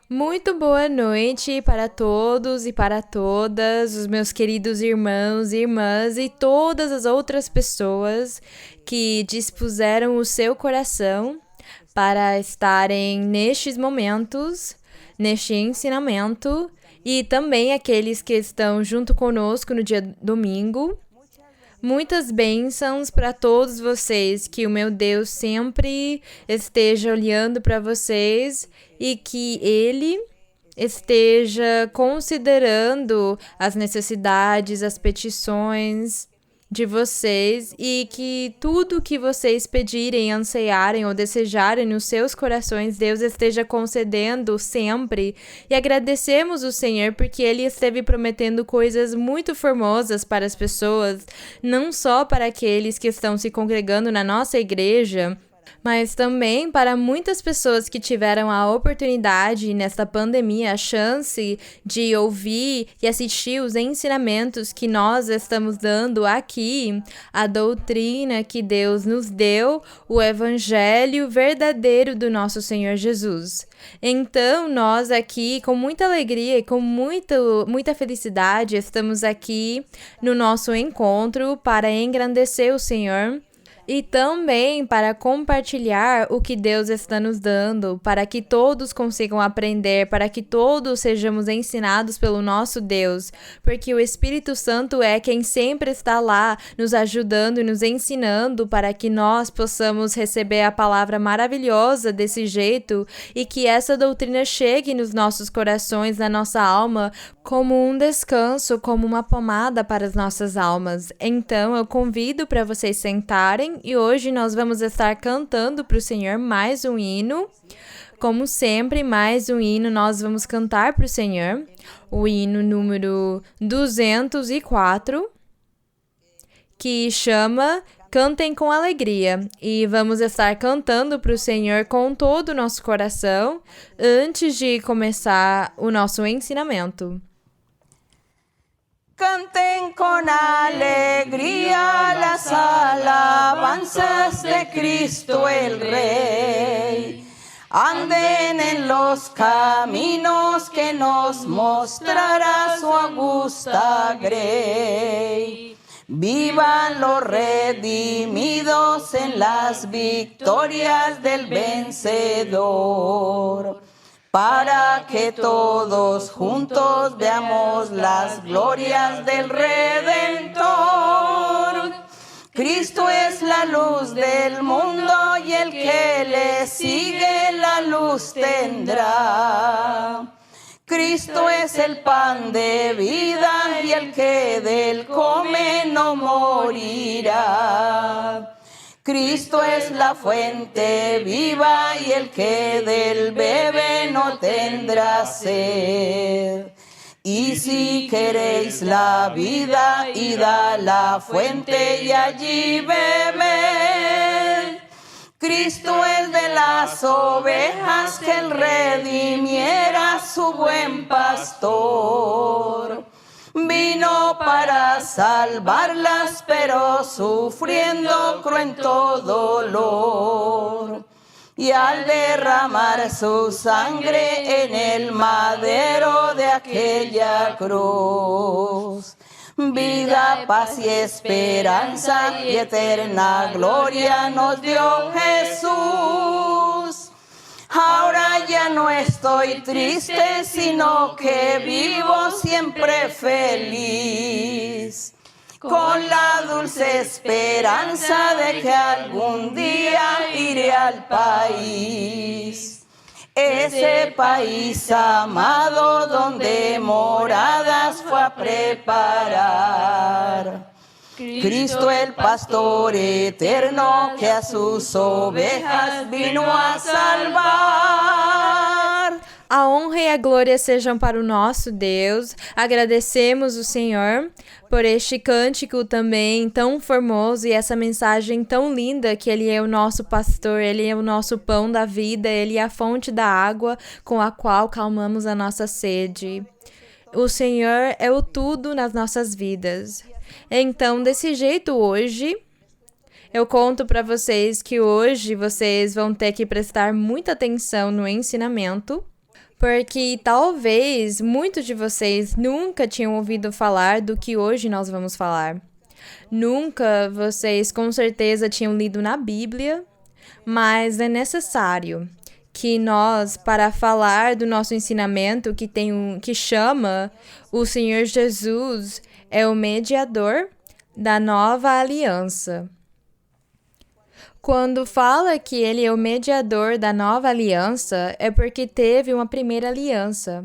Muito boa noite para todos e para todas, os meus queridos irmãos e irmãs e todas as outras pessoas que dispuseram o seu coração para estarem nestes momentos, neste ensinamento, e também aqueles que estão junto conosco no dia domingo. Muitas bênçãos para todos vocês, que o meu Deus sempre esteja olhando para vocês e que Ele esteja considerando as necessidades, as petições de vocês e que tudo que vocês pedirem, anseiarem ou desejarem nos seus corações, Deus esteja concedendo sempre. E agradecemos o Senhor porque Ele esteve prometendo coisas muito formosas para as pessoas, não só para aqueles que estão se congregando na nossa igreja, mas também para muitas pessoas que tiveram a oportunidade nesta pandemia, a chance de ouvir e assistir os ensinamentos que nós estamos dando aqui, a doutrina que Deus nos deu, o evangelho verdadeiro do nosso Senhor Jesus. Então, nós aqui, com muita alegria e com muita felicidade, estamos aqui no nosso encontro para engrandecer o Senhor e também para compartilhar o que Deus está nos dando, para que todos consigam aprender, para que todos sejamos ensinados pelo nosso Deus, porque o Espírito Santo é quem sempre está lá nos ajudando e nos ensinando para que nós possamos receber a palavra maravilhosa desse jeito e que essa doutrina chegue nos nossos corações, na nossa alma, como um descanso, como uma pomada para as nossas almas. Então, eu convido para vocês sentarem e hoje nós vamos estar cantando para o Senhor mais um hino. Como sempre, mais um hino nós vamos cantar para o Senhor. O hino número 204, que chama Cantem com Alegria. E vamos estar cantando para o Senhor com todo o nosso coração antes de começar o nosso ensinamento. Canten con alegría las alabanzas de Cristo el Rey. Anden en los caminos que nos mostrará su augusta grey. Vivan los redimidos en las victorias del vencedor, para que todos juntos veamos las glorias del Redentor. Cristo es la luz del mundo y el que le sigue la luz tendrá. Cristo es el pan de vida y el que del come no morirá. Cristo es la fuente viva y el que del bebe no tendrá sed. Y si queréis la vida, id a la fuente y allí bebed. Cristo es de las ovejas que él redimiera, su buen pastor. Vino para salvarlas, pero sufriendo cruento dolor. Y al derramar su sangre en el madero de aquella cruz, vida, paz y esperanza y eterna gloria nos dio Jesús. Ahora ya no estoy triste, sino que vivo siempre feliz, con la dulce esperanza de que algún día iré al país, ese país amado donde moradas fue a preparar. Cristo el pastor eterno que a sus ovejas vino a salvar. A honra e a glória sejam para o nosso Deus. Agradecemos o Senhor por este cântico também tão formoso e essa mensagem tão linda que Ele é o nosso pastor, Ele é o nosso pão da vida, Ele é a fonte da água com a qual calmamos a nossa sede. O Senhor é o tudo nas nossas vidas. Então, desse jeito hoje, eu conto para vocês que hoje vocês vão ter que prestar muita atenção no ensinamento, porque talvez muitos de vocês nunca tinham ouvido falar do que hoje nós vamos falar. Nunca vocês com certeza tinham lido na Bíblia, mas é necessário que nós, para falar do nosso ensinamento que chama o Senhor Jesus é o mediador da nova aliança. Quando fala que ele é o mediador da nova aliança, é porque teve uma primeira aliança.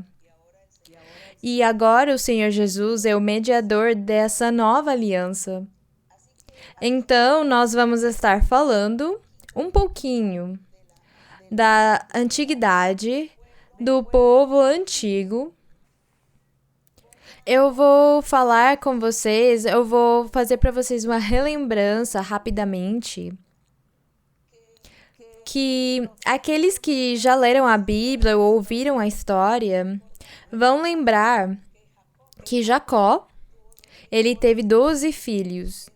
E agora o Senhor Jesus é o mediador dessa nova aliança. Então, nós vamos estar falando um pouquinho da antiguidade, do povo antigo. Eu vou falar com vocês, eu vou fazer para vocês uma relembrança rapidamente que aqueles que já leram a Bíblia ou ouviram a história vão lembrar que Jacó, ele teve 12 filhos.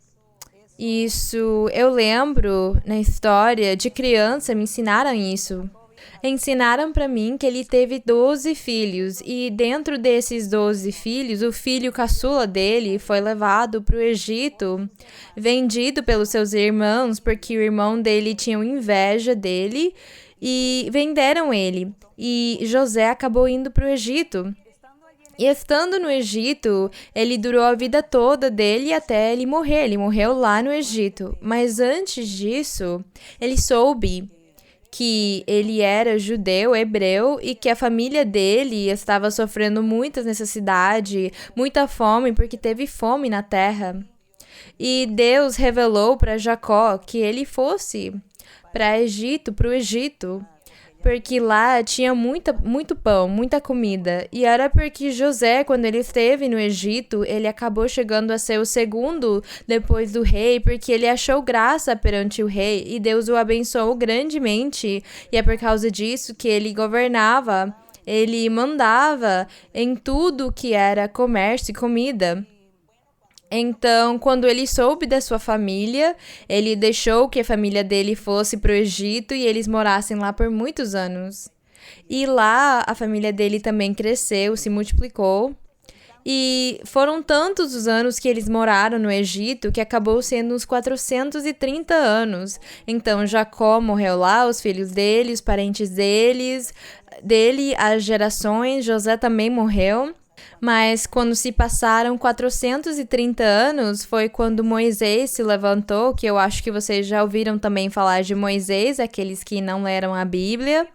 Isso, eu lembro na história, de criança me ensinaram isso. Ensinaram para mim que ele teve 12 filhos e dentro desses 12 filhos, o filho caçula dele foi levado para o Egito, vendido pelos seus irmãos porque o irmão dele tinha inveja dele e venderam ele. E José acabou indo para o Egito. E estando no Egito, ele durou a vida toda dele até ele morrer. Ele morreu lá no Egito. Mas antes disso, ele soube que ele era judeu, hebreu, e que a família dele estava sofrendo muita necessidade, muita fome, porque teve fome na terra. E Deus revelou para Jacó que ele fosse para o Egito, porque lá tinha muito pão, muita comida. E era porque José, quando ele esteve no Egito, ele acabou chegando a ser o segundo depois do rei, porque ele achou graça perante o rei e Deus o abençoou grandemente. E é por causa disso que ele governava, ele mandava em tudo que era comércio e comida. Então, quando ele soube da sua família, ele deixou que a família dele fosse para o Egito e eles morassem lá por muitos anos. E lá a família dele também cresceu, se multiplicou. E foram tantos os anos que eles moraram no Egito que acabou sendo uns 430 anos. Então, Jacó morreu lá, os filhos dele, os parentes dele, as gerações, José também morreu. Mas quando se passaram 430 anos, foi quando Moisés se levantou, que eu acho que vocês já ouviram também falar de Moisés, aqueles que não leram a Bíblia.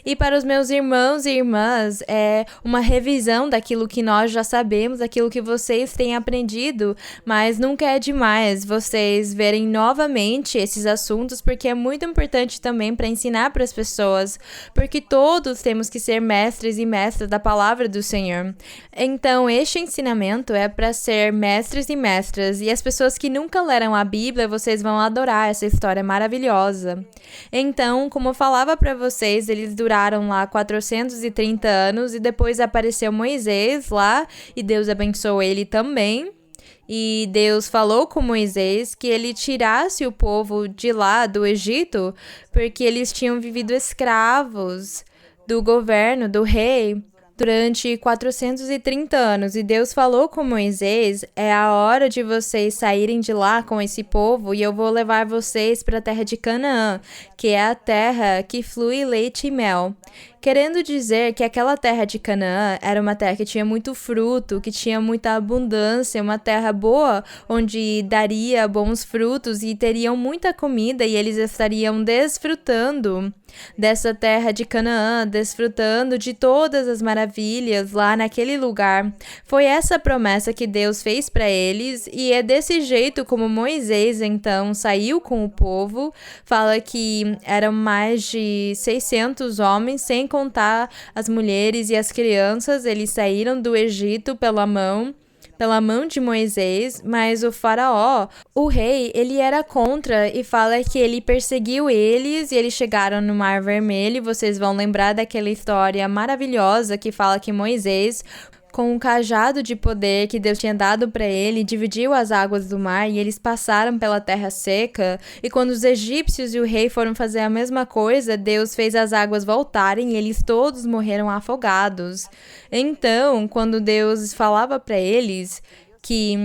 E para os meus irmãos e irmãs, é uma revisão daquilo que nós já sabemos, daquilo que vocês têm aprendido, mas nunca é demais vocês verem novamente esses assuntos, porque é muito importante também para ensinar para as pessoas, porque todos temos que ser mestres e mestras da palavra do Senhor. Então, este ensinamento é para ser mestres e mestras, e as pessoas que nunca leram a Bíblia, vocês vão adorar essa história maravilhosa. Então, como eu falava para vocês, eles duraram lá 430 anos, e depois apareceu Moisés lá, e Deus abençoou ele também. E Deus falou com Moisés que ele tirasse o povo de lá, do Egito, porque eles tinham vivido escravos do governo, do rei, durante 430 anos, e Deus falou com Moisés, é a hora de vocês saírem de lá com esse povo e eu vou levar vocês para a terra de Canaã, que é a terra que flui leite e mel. Querendo dizer que aquela terra de Canaã era uma terra que tinha muito fruto, que tinha muita abundância, uma terra boa, onde daria bons frutos e teriam muita comida e eles estariam desfrutando dessa terra de Canaã, desfrutando de todas as maravilhas lá naquele lugar. Foi essa promessa que Deus fez para eles e é desse jeito como Moisés então saiu com o povo. Fala que eram mais de 600 homens, sem contar as mulheres e as crianças. Eles saíram do Egito pela mão de Moisés, mas o faraó, o rei, ele era contra e fala que ele perseguiu eles e eles chegaram no Mar Vermelho. Vocês vão lembrar daquela história maravilhosa que fala que Moisés com um cajado de poder que Deus tinha dado para ele, dividiu as águas do mar e eles passaram pela terra seca. E quando os egípcios e o rei foram fazer a mesma coisa, Deus fez as águas voltarem e eles todos morreram afogados. Então, quando Deus falava para eles que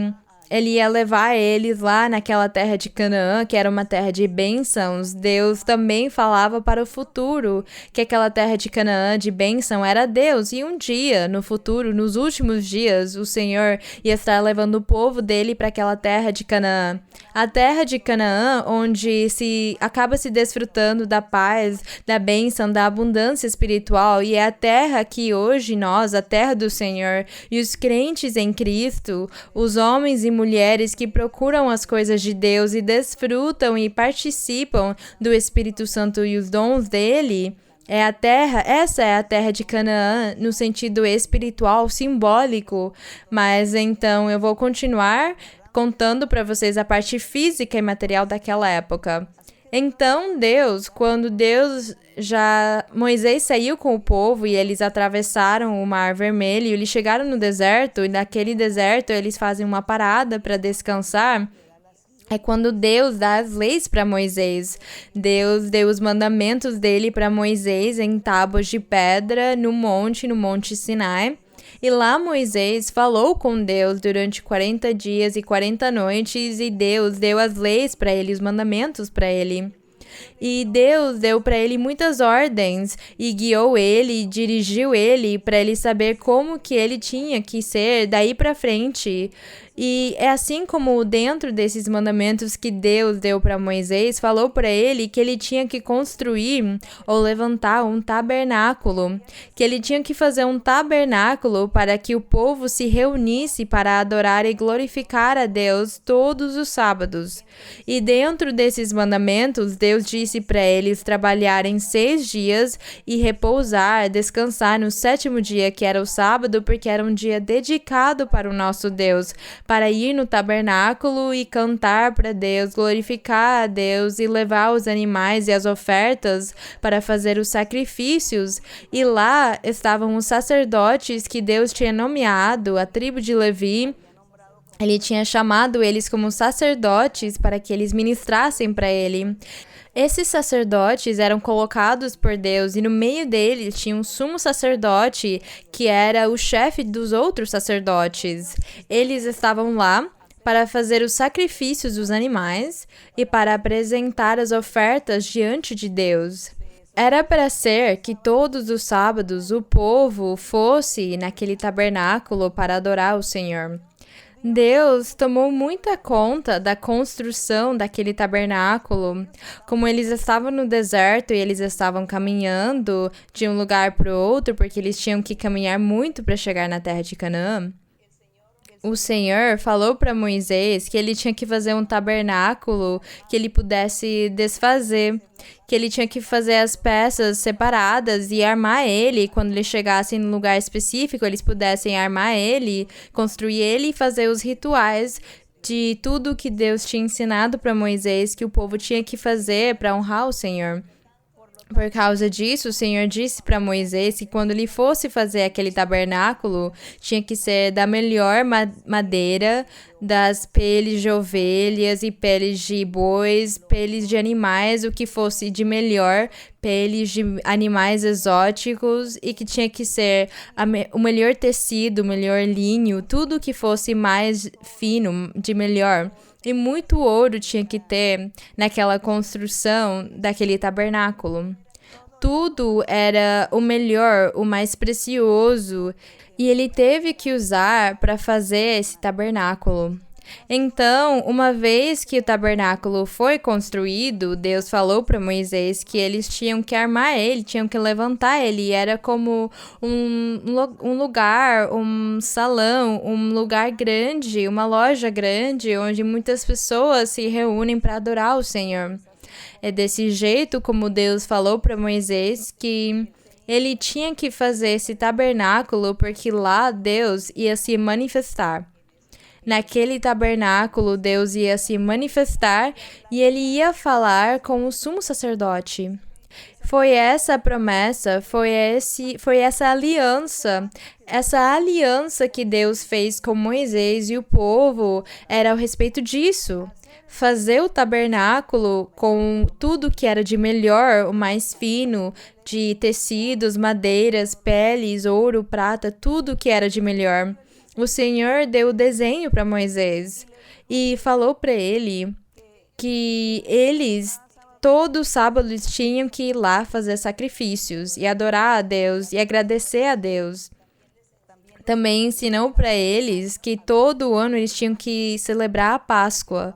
ele ia levar eles lá naquela terra de Canaã, que era uma terra de bênçãos, Deus também falava para o futuro que aquela terra de Canaã de bênção era Deus. E um dia, no futuro, nos últimos dias, o Senhor ia estar levando o povo dele para aquela terra de Canaã. A terra de Canaã, onde se acaba se desfrutando da paz, da bênção, da abundância espiritual. E é a terra que hoje nós, a terra do Senhor, e os crentes em Cristo, os homens e mulheres que procuram as coisas de Deus e desfrutam e participam do Espírito Santo e os dons dele, essa é a terra de Canaã no sentido espiritual, simbólico. Mas então eu vou continuar contando para vocês a parte física e material daquela época. Então Moisés saiu com o povo e eles atravessaram o Mar Vermelho, eles chegaram no deserto e naquele deserto eles fazem uma parada para descansar. É quando Deus dá as leis para Moisés. Deus deu os mandamentos dele para Moisés em tábuas de pedra no Monte Sinai. E lá Moisés falou com Deus durante 40 dias e 40 noites e Deus deu as leis para ele, os mandamentos para ele. E Deus deu para ele muitas ordens e guiou ele, dirigiu ele para ele saber como que ele tinha que ser daí para frente. E é assim como dentro desses mandamentos que Deus deu para Moisés, falou para ele que ele tinha que construir ou levantar um tabernáculo, que ele tinha que fazer um tabernáculo para que o povo se reunisse para adorar e glorificar a Deus todos os sábados. E dentro desses mandamentos, Deus disse para eles trabalharem 6 dias e repousar, descansar no 7º dia, que era o sábado, porque era um dia dedicado para o nosso Deus, para ir no tabernáculo e cantar para Deus, glorificar a Deus e levar os animais e as ofertas para fazer os sacrifícios. E lá estavam os sacerdotes que Deus tinha nomeado, a tribo de Levi. Ele tinha chamado eles como sacerdotes para que eles ministrassem para ele. Esses sacerdotes eram colocados por Deus e no meio deles tinha um sumo sacerdote que era o chefe dos outros sacerdotes. Eles estavam lá para fazer os sacrifícios dos animais e para apresentar as ofertas diante de Deus. Era para ser que todos os sábados o povo fosse naquele tabernáculo para adorar o Senhor. Deus tomou muita conta da construção daquele tabernáculo. Como eles estavam no deserto e eles estavam caminhando de um lugar para o outro, porque eles tinham que caminhar muito para chegar na terra de Canaã, o Senhor falou para Moisés que ele tinha que fazer um tabernáculo que ele pudesse desfazer, que ele tinha que fazer as peças separadas e armar ele. Quando eles chegassem no lugar específico, eles pudessem armar ele, construir ele e fazer os rituais de tudo que Deus tinha ensinado para Moisés que o povo tinha que fazer para honrar o Senhor. Por causa disso, o Senhor disse para Moisés que quando ele fosse fazer aquele tabernáculo, tinha que ser da melhor madeira, das peles de ovelhas e peles de bois, peles de animais, o que fosse de melhor, peles de animais exóticos, e que tinha que ser o melhor tecido, o melhor linho, tudo que fosse mais fino, de melhor. E muito ouro tinha que ter naquela construção daquele tabernáculo. Tudo era o melhor, o mais precioso, e ele teve que usar para fazer esse tabernáculo. Então, uma vez que o tabernáculo foi construído, Deus falou para Moisés que eles tinham que armar ele, tinham que levantar ele. E era como um lugar, um salão, um lugar grande, uma loja grande, onde muitas pessoas se reúnem para adorar o Senhor. É desse jeito como Deus falou para Moisés que ele tinha que fazer esse tabernáculo, porque lá Deus ia se manifestar. Naquele tabernáculo, Deus ia se manifestar e ele ia falar com o sumo sacerdote. Foi essa a promessa, foi essa aliança que Deus fez com Moisés e o povo era a respeito disso. Fazer o tabernáculo com tudo que era de melhor, o mais fino, de tecidos, madeiras, peles, ouro, prata, tudo que era de melhor. O Senhor deu o desenho para Moisés e falou para ele que eles todo sábado eles tinham que ir lá fazer sacrifícios e adorar a Deus e agradecer a Deus. Também ensinou para eles que todo ano eles tinham que celebrar a Páscoa.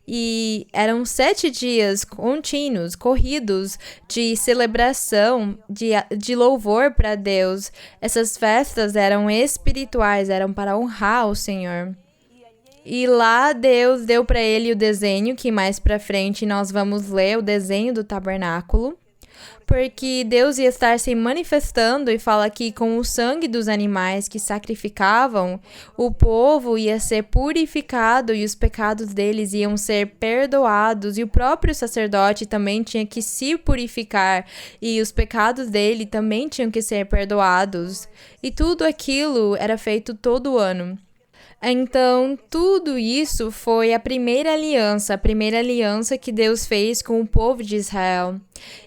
E eram 7 dias contínuos, corridos, de celebração, de louvor para Deus. Essas festas eram espirituais, eram para honrar o Senhor. E lá Deus deu para ele o desenho, que mais para frente nós vamos ler o desenho do tabernáculo, porque Deus ia estar se manifestando e fala que com o sangue dos animais que sacrificavam, o povo ia ser purificado e os pecados deles iam ser perdoados e o próprio sacerdote também tinha que se purificar e os pecados dele também tinham que ser perdoados. E tudo aquilo era feito todo ano. Então, tudo isso foi a primeira aliança que Deus fez com o povo de Israel.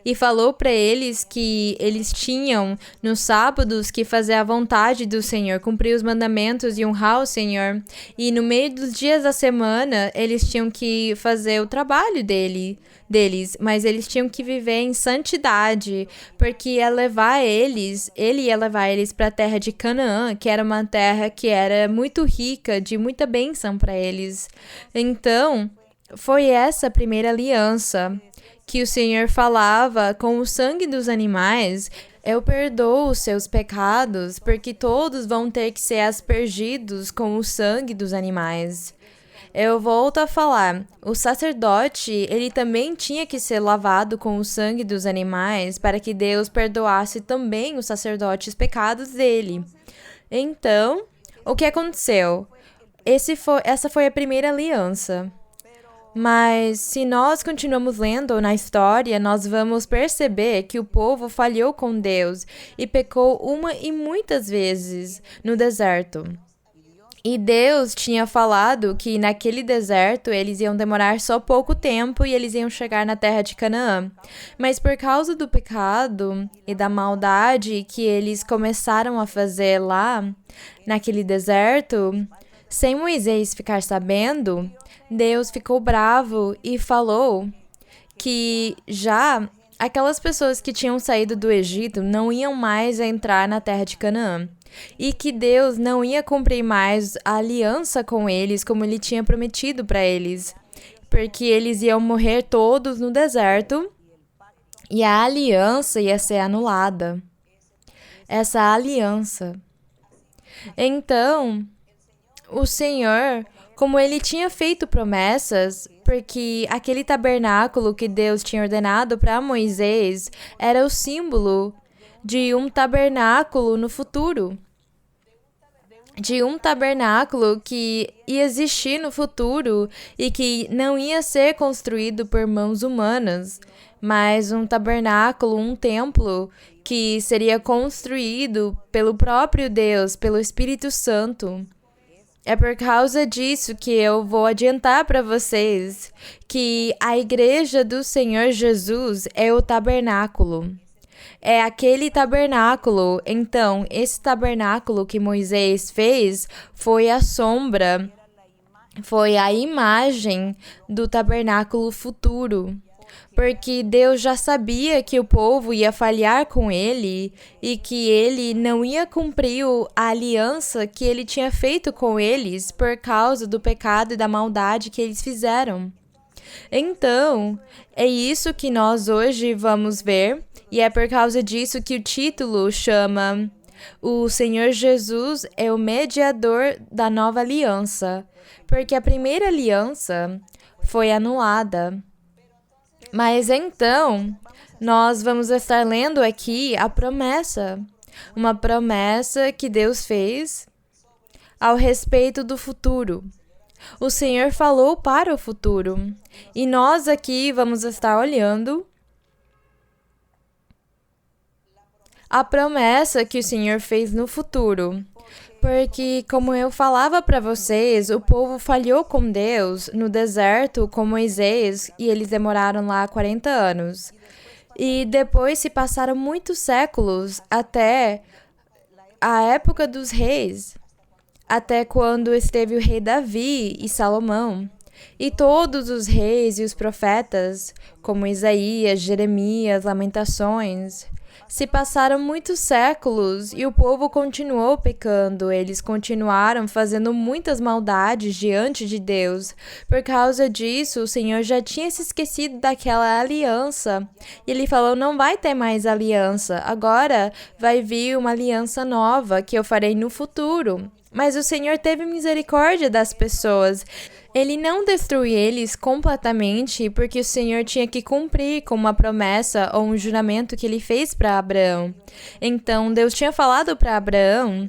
E falou para eles que eles tinham, nos sábados, que fazer a vontade do Senhor, cumprir os mandamentos e honrar o Senhor. E no meio dos dias da semana, eles tinham que fazer o trabalho deles, mas eles tinham que viver em santidade, porque ele ia levar eles para a terra de Canaã, que era uma terra que era muito rica, de muita bênção para eles. Então, foi essa a primeira aliança que o Senhor falava com o sangue dos animais. Eu perdoo os seus pecados, porque todos vão ter que ser aspergidos com o sangue dos animais. Eu volto a falar, o sacerdote, ele também tinha que ser lavado com o sangue dos animais para que Deus perdoasse também os sacerdotes os pecados dele. Então, o que aconteceu? Essa foi a primeira aliança. Mas se nós continuamos lendo na história, nós vamos perceber que o povo falhou com Deus e pecou uma e muitas vezes no deserto. E Deus tinha falado que naquele deserto eles iam demorar só pouco tempo e eles iam chegar na terra de Canaã. Mas por causa do pecado e da maldade que eles começaram a fazer lá, naquele deserto, sem Moisés ficar sabendo, Deus ficou bravo e falou que já aquelas pessoas que tinham saído do Egito não iam mais entrar na terra de Canaã. E que Deus não ia cumprir mais a aliança com eles como ele tinha prometido para eles. Porque eles iam morrer todos no deserto e a aliança ia ser anulada. Essa aliança. Então, o Senhor, como ele tinha feito promessas, porque aquele tabernáculo que Deus tinha ordenado para Moisés era o símbolo de um tabernáculo no futuro. De um tabernáculo que ia existir no futuro e que não ia ser construído por mãos humanas, mas um tabernáculo, um templo que seria construído pelo próprio Deus, pelo Espírito Santo. É por causa disso que eu vou adiantar para vocês que a igreja do Senhor Jesus é o tabernáculo. É aquele tabernáculo. Então, esse tabernáculo que Moisés fez foi a sombra, foi a imagem do tabernáculo futuro. Porque Deus já sabia que o povo ia falhar com ele e que ele não ia cumprir a aliança que ele tinha feito com eles por causa do pecado e da maldade que eles fizeram. Então, é isso que nós hoje vamos ver, e é por causa disso que o título chama O Senhor Jesus é o mediador da nova aliança, porque a primeira aliança foi anulada. Mas então, nós vamos estar lendo aqui a promessa, uma promessa que Deus fez ao respeito do futuro. O Senhor falou para o futuro. E nós aqui vamos estar olhando a promessa que o Senhor fez no futuro. Porque, como eu falava para vocês, o povo falhou com Deus no deserto com Moisés e eles demoraram lá 40 anos. E depois se passaram muitos séculos até a época dos reis, até quando esteve o rei Davi e Salomão. E todos os reis e os profetas, como Isaías, Jeremias, Lamentações, se passaram muitos séculos e o povo continuou pecando. Eles continuaram fazendo muitas maldades diante de Deus. Por causa disso, o Senhor já tinha se esquecido daquela aliança. E ele falou, não vai ter mais aliança. Agora vai vir uma aliança nova que eu farei no futuro. Mas o Senhor teve misericórdia das pessoas. Ele não destruiu eles completamente porque o Senhor tinha que cumprir com uma promessa ou um juramento que ele fez para Abraão. Então, Deus tinha falado para Abraão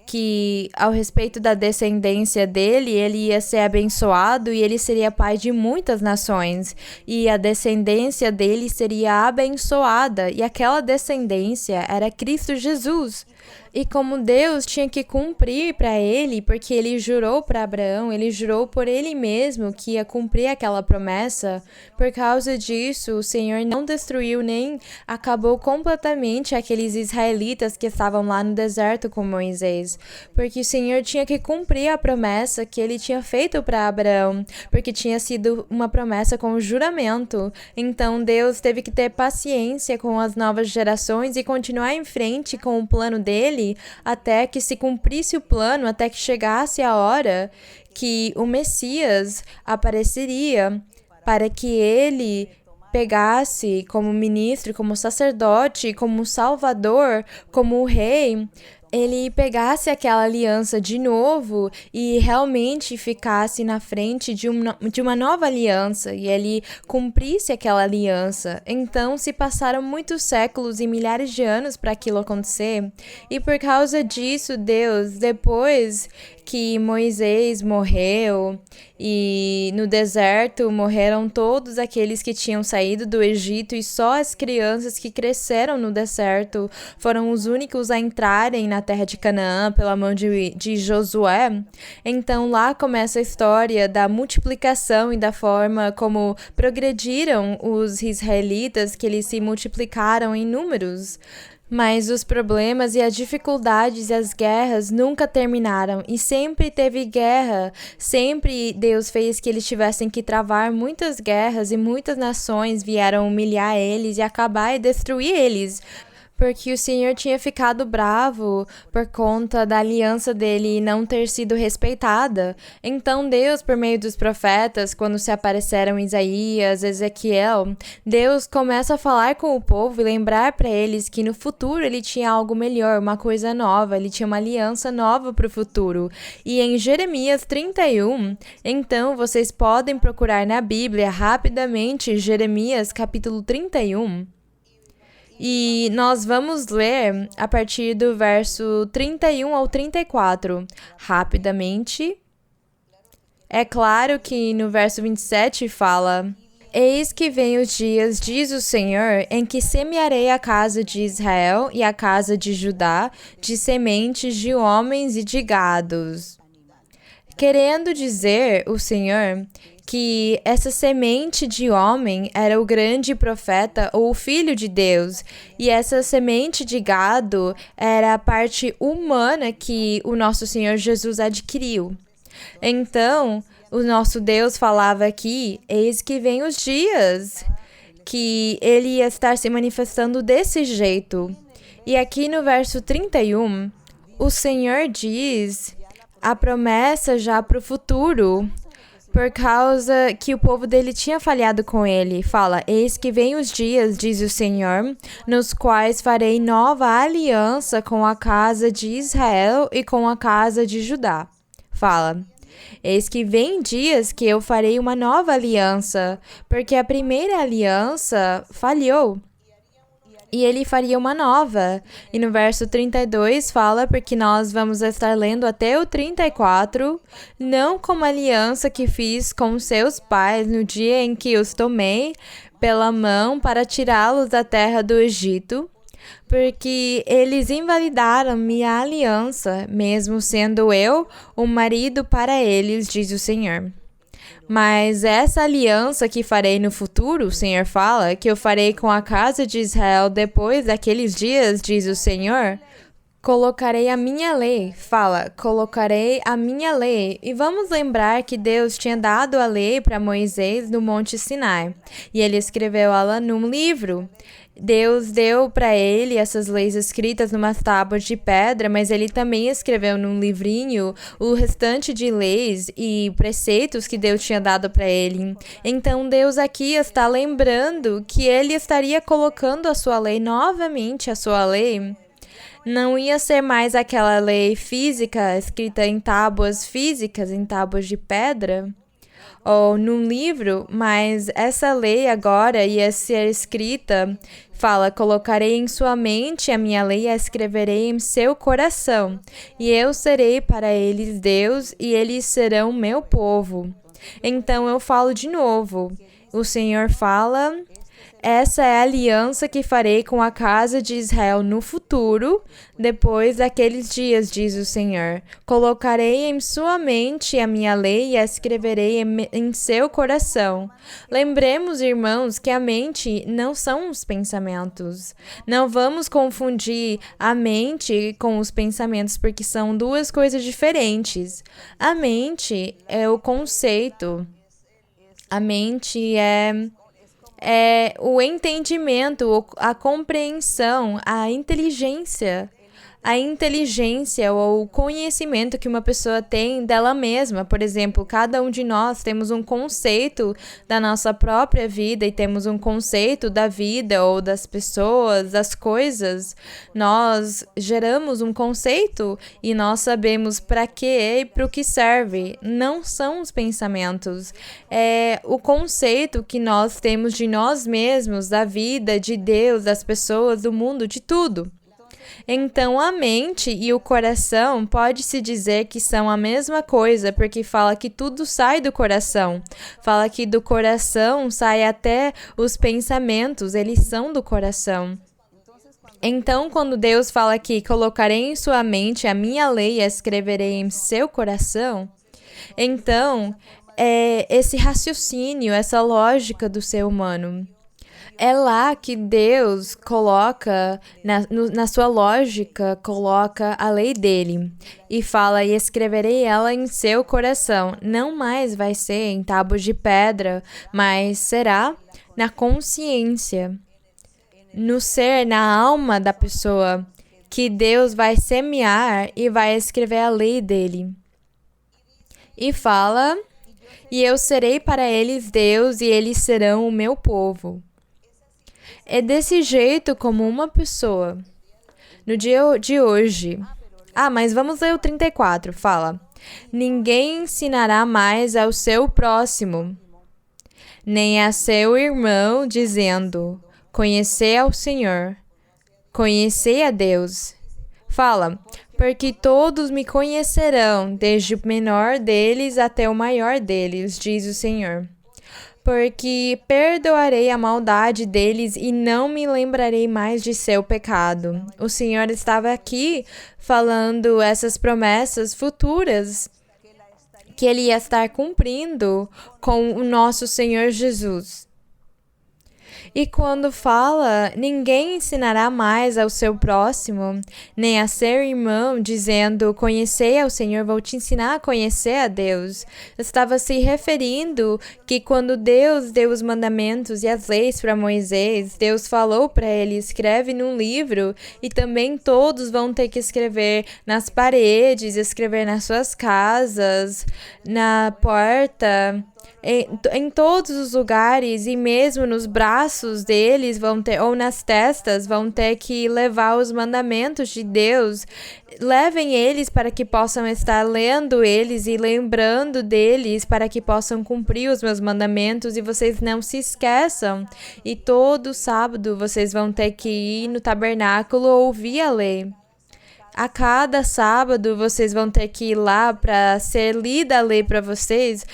que, ao respeito da descendência dele, ele ia ser abençoado e ele seria pai de muitas nações. E a descendência dele seria abençoada. E aquela descendência era Cristo Jesus. E como Deus tinha que cumprir para ele, porque ele jurou para Abraão, ele jurou por ele mesmo que ia cumprir aquela promessa, por causa disso, o Senhor não destruiu nem acabou completamente aqueles israelitas que estavam lá no deserto com Moisés, porque o Senhor tinha que cumprir a promessa que ele tinha feito para Abraão, porque tinha sido uma promessa com juramento. Então Deus teve que ter paciência com as novas gerações e continuar em frente com o plano dele, até que se cumprisse o plano, até que chegasse a hora que o Messias apareceria para que ele pegasse como ministro, como sacerdote, como salvador, como rei, ele pegasse aquela aliança de novo e realmente ficasse na frente de uma nova aliança e ele cumprisse aquela aliança. Então se passaram muitos séculos e milhares de anos para aquilo acontecer e por causa disso Deus, depois que Moisés morreu e no deserto morreram todos aqueles que tinham saído do Egito e só as crianças que cresceram no deserto foram os únicos a entrarem na terra de Canaã pela mão de Josué. Então lá começa a história da multiplicação e da forma como progrediram os israelitas, que eles se multiplicaram em números. Mas os problemas e as dificuldades e as guerras nunca terminaram e sempre teve guerra. Sempre Deus fez que eles tivessem que travar muitas guerras e muitas nações vieram humilhar eles e acabar e destruir eles. Porque o Senhor tinha ficado bravo por conta da aliança dele não ter sido respeitada. Então Deus, por meio dos profetas, quando se apareceram Isaías, Ezequiel, Deus começa a falar com o povo e lembrar para eles que no futuro ele tinha algo melhor, uma coisa nova, ele tinha uma aliança nova para o futuro. E em Jeremias 31, então vocês podem procurar na Bíblia rapidamente Jeremias capítulo 31. E nós vamos ler a partir do verso 31 ao 34, rapidamente. É claro que no verso 27 fala: Eis que vem os dias, diz o Senhor, em que semearei a casa de Israel e a casa de Judá de sementes de homens e de gados. Querendo dizer o Senhor que essa semente de homem era o grande profeta ou o filho de Deus, e essa semente de gado era a parte humana que o nosso Senhor Jesus adquiriu. Então, o nosso Deus falava aqui, eis que vem os dias, que ele ia estar se manifestando desse jeito. E aqui no verso 31, o Senhor diz a promessa já para o futuro, por causa que o povo dele tinha falhado com ele. Fala, eis que vem os dias, diz o Senhor, nos quais farei nova aliança com a casa de Israel e com a casa de Judá. Fala, eis que vem dias que eu farei uma nova aliança, porque a primeira aliança falhou. E ele faria uma nova. E no verso 32 fala, porque nós vamos estar lendo até o 34, não como a aliança que fiz com seus pais no dia em que os tomei pela mão para tirá-los da terra do Egito, porque eles invalidaram minha aliança, mesmo sendo eu o marido para eles, diz o Senhor. Mas essa aliança que farei no futuro, o Senhor fala, que eu farei com a casa de Israel depois daqueles dias, diz o Senhor, colocarei a minha lei. Fala, colocarei a minha lei. E vamos lembrar que Deus tinha dado a lei para Moisés no Monte Sinai. E ele escreveu ela num livro. Deus deu para ele essas leis escritas numa tábua de pedra, mas ele também escreveu num livrinho o restante de leis e preceitos que Deus tinha dado para ele. Então Deus aqui está lembrando que ele estaria colocando a sua lei novamente, a sua lei. Não ia ser mais aquela lei física escrita em tábuas físicas, em tábuas de pedra, ou num livro, mas essa lei agora ia ser escrita, fala, colocarei em sua mente a minha lei e a escreverei em seu coração, e eu serei para eles Deus, e eles serão meu povo. Então eu falo de novo, o Senhor fala, essa é a aliança que farei com a casa de Israel no futuro, depois daqueles dias, diz o Senhor. Colocarei em sua mente a minha lei e a escreverei em seu coração. Lembremos, irmãos, que a mente não são os pensamentos. Não vamos confundir a mente com os pensamentos, porque são duas coisas diferentes. A mente é o conceito. A mente é o entendimento, a compreensão, a inteligência ou o conhecimento que uma pessoa tem dela mesma. Por exemplo, cada um de nós temos um conceito da nossa própria vida e temos um conceito da vida ou das pessoas, das coisas. Nós geramos um conceito e nós sabemos para quê e para o que serve. Não são os pensamentos. É o conceito que nós temos de nós mesmos, da vida, de Deus, das pessoas, do mundo, de tudo. Então, a mente e o coração pode-se dizer que são a mesma coisa, porque fala que tudo sai do coração. Fala que do coração sai até os pensamentos, eles são do coração. Então, quando Deus fala que colocarei em sua mente a minha lei e a escreverei em seu coração, então, esse raciocínio, essa lógica do ser humano. É lá que Deus coloca, na sua lógica, coloca a lei dele. E fala, e escreverei ela em seu coração. Não mais vai ser em tábuas de pedra, mas será na consciência, no ser, na alma da pessoa, que Deus vai semear e vai escrever a lei dele. E fala, e eu serei para eles Deus, e eles serão o meu povo. É desse jeito como uma pessoa, no dia de hoje. Mas vamos ler o 34, fala. Ninguém ensinará mais ao seu próximo, nem a seu irmão, dizendo, conhecei ao Senhor, conhecei a Deus. Fala, porque todos me conhecerão, desde o menor deles até o maior deles, diz o Senhor. Porque perdoarei a maldade deles e não me lembrarei mais de seu pecado. O Senhor estava aqui falando essas promessas futuras que Ele ia estar cumprindo com o nosso Senhor Jesus. E quando fala, ninguém ensinará mais ao seu próximo, nem a seu irmão, dizendo, conhecei ao Senhor, vou te ensinar a conhecer a Deus. Estava se referindo que quando Deus deu os mandamentos e as leis para Moisés, Deus falou para ele, escreve num livro, e também todos vão ter que escrever nas paredes, escrever nas suas casas, na porta, em todos os lugares, e mesmo nos braços deles vão ter, ou nas testas, vão ter que levar os mandamentos de Deus. Levem eles para que possam estar lendo eles e lembrando deles, para que possam cumprir os meus mandamentos, e vocês não se esqueçam. E todo sábado vocês vão ter que ir no tabernáculo ouvir a lei. a cada sábado vocês vão ter que ir lá para ser lida a lei para vocês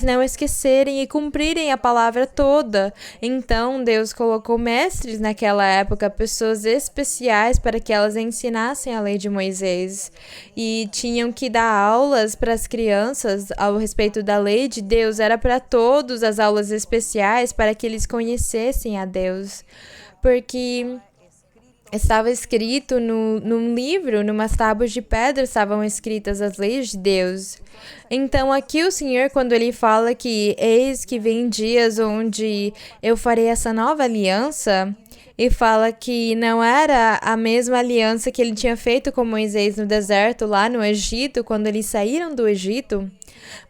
não esquecerem e cumprirem a palavra toda. Então Deus colocou mestres naquela época, pessoas especiais para que elas ensinassem a lei de Moisés. E tinham que dar aulas para as crianças ao respeito da lei de Deus. Era para todos as aulas especiais para que eles conhecessem a Deus. Porque estava escrito num livro, numas tábuas de pedra estavam escritas as leis de Deus. Então aqui o Senhor, quando ele fala que eis que vem dias onde eu farei essa nova aliança, e fala que não era a mesma aliança que ele tinha feito com Moisés no deserto, lá no Egito, quando eles saíram do Egito,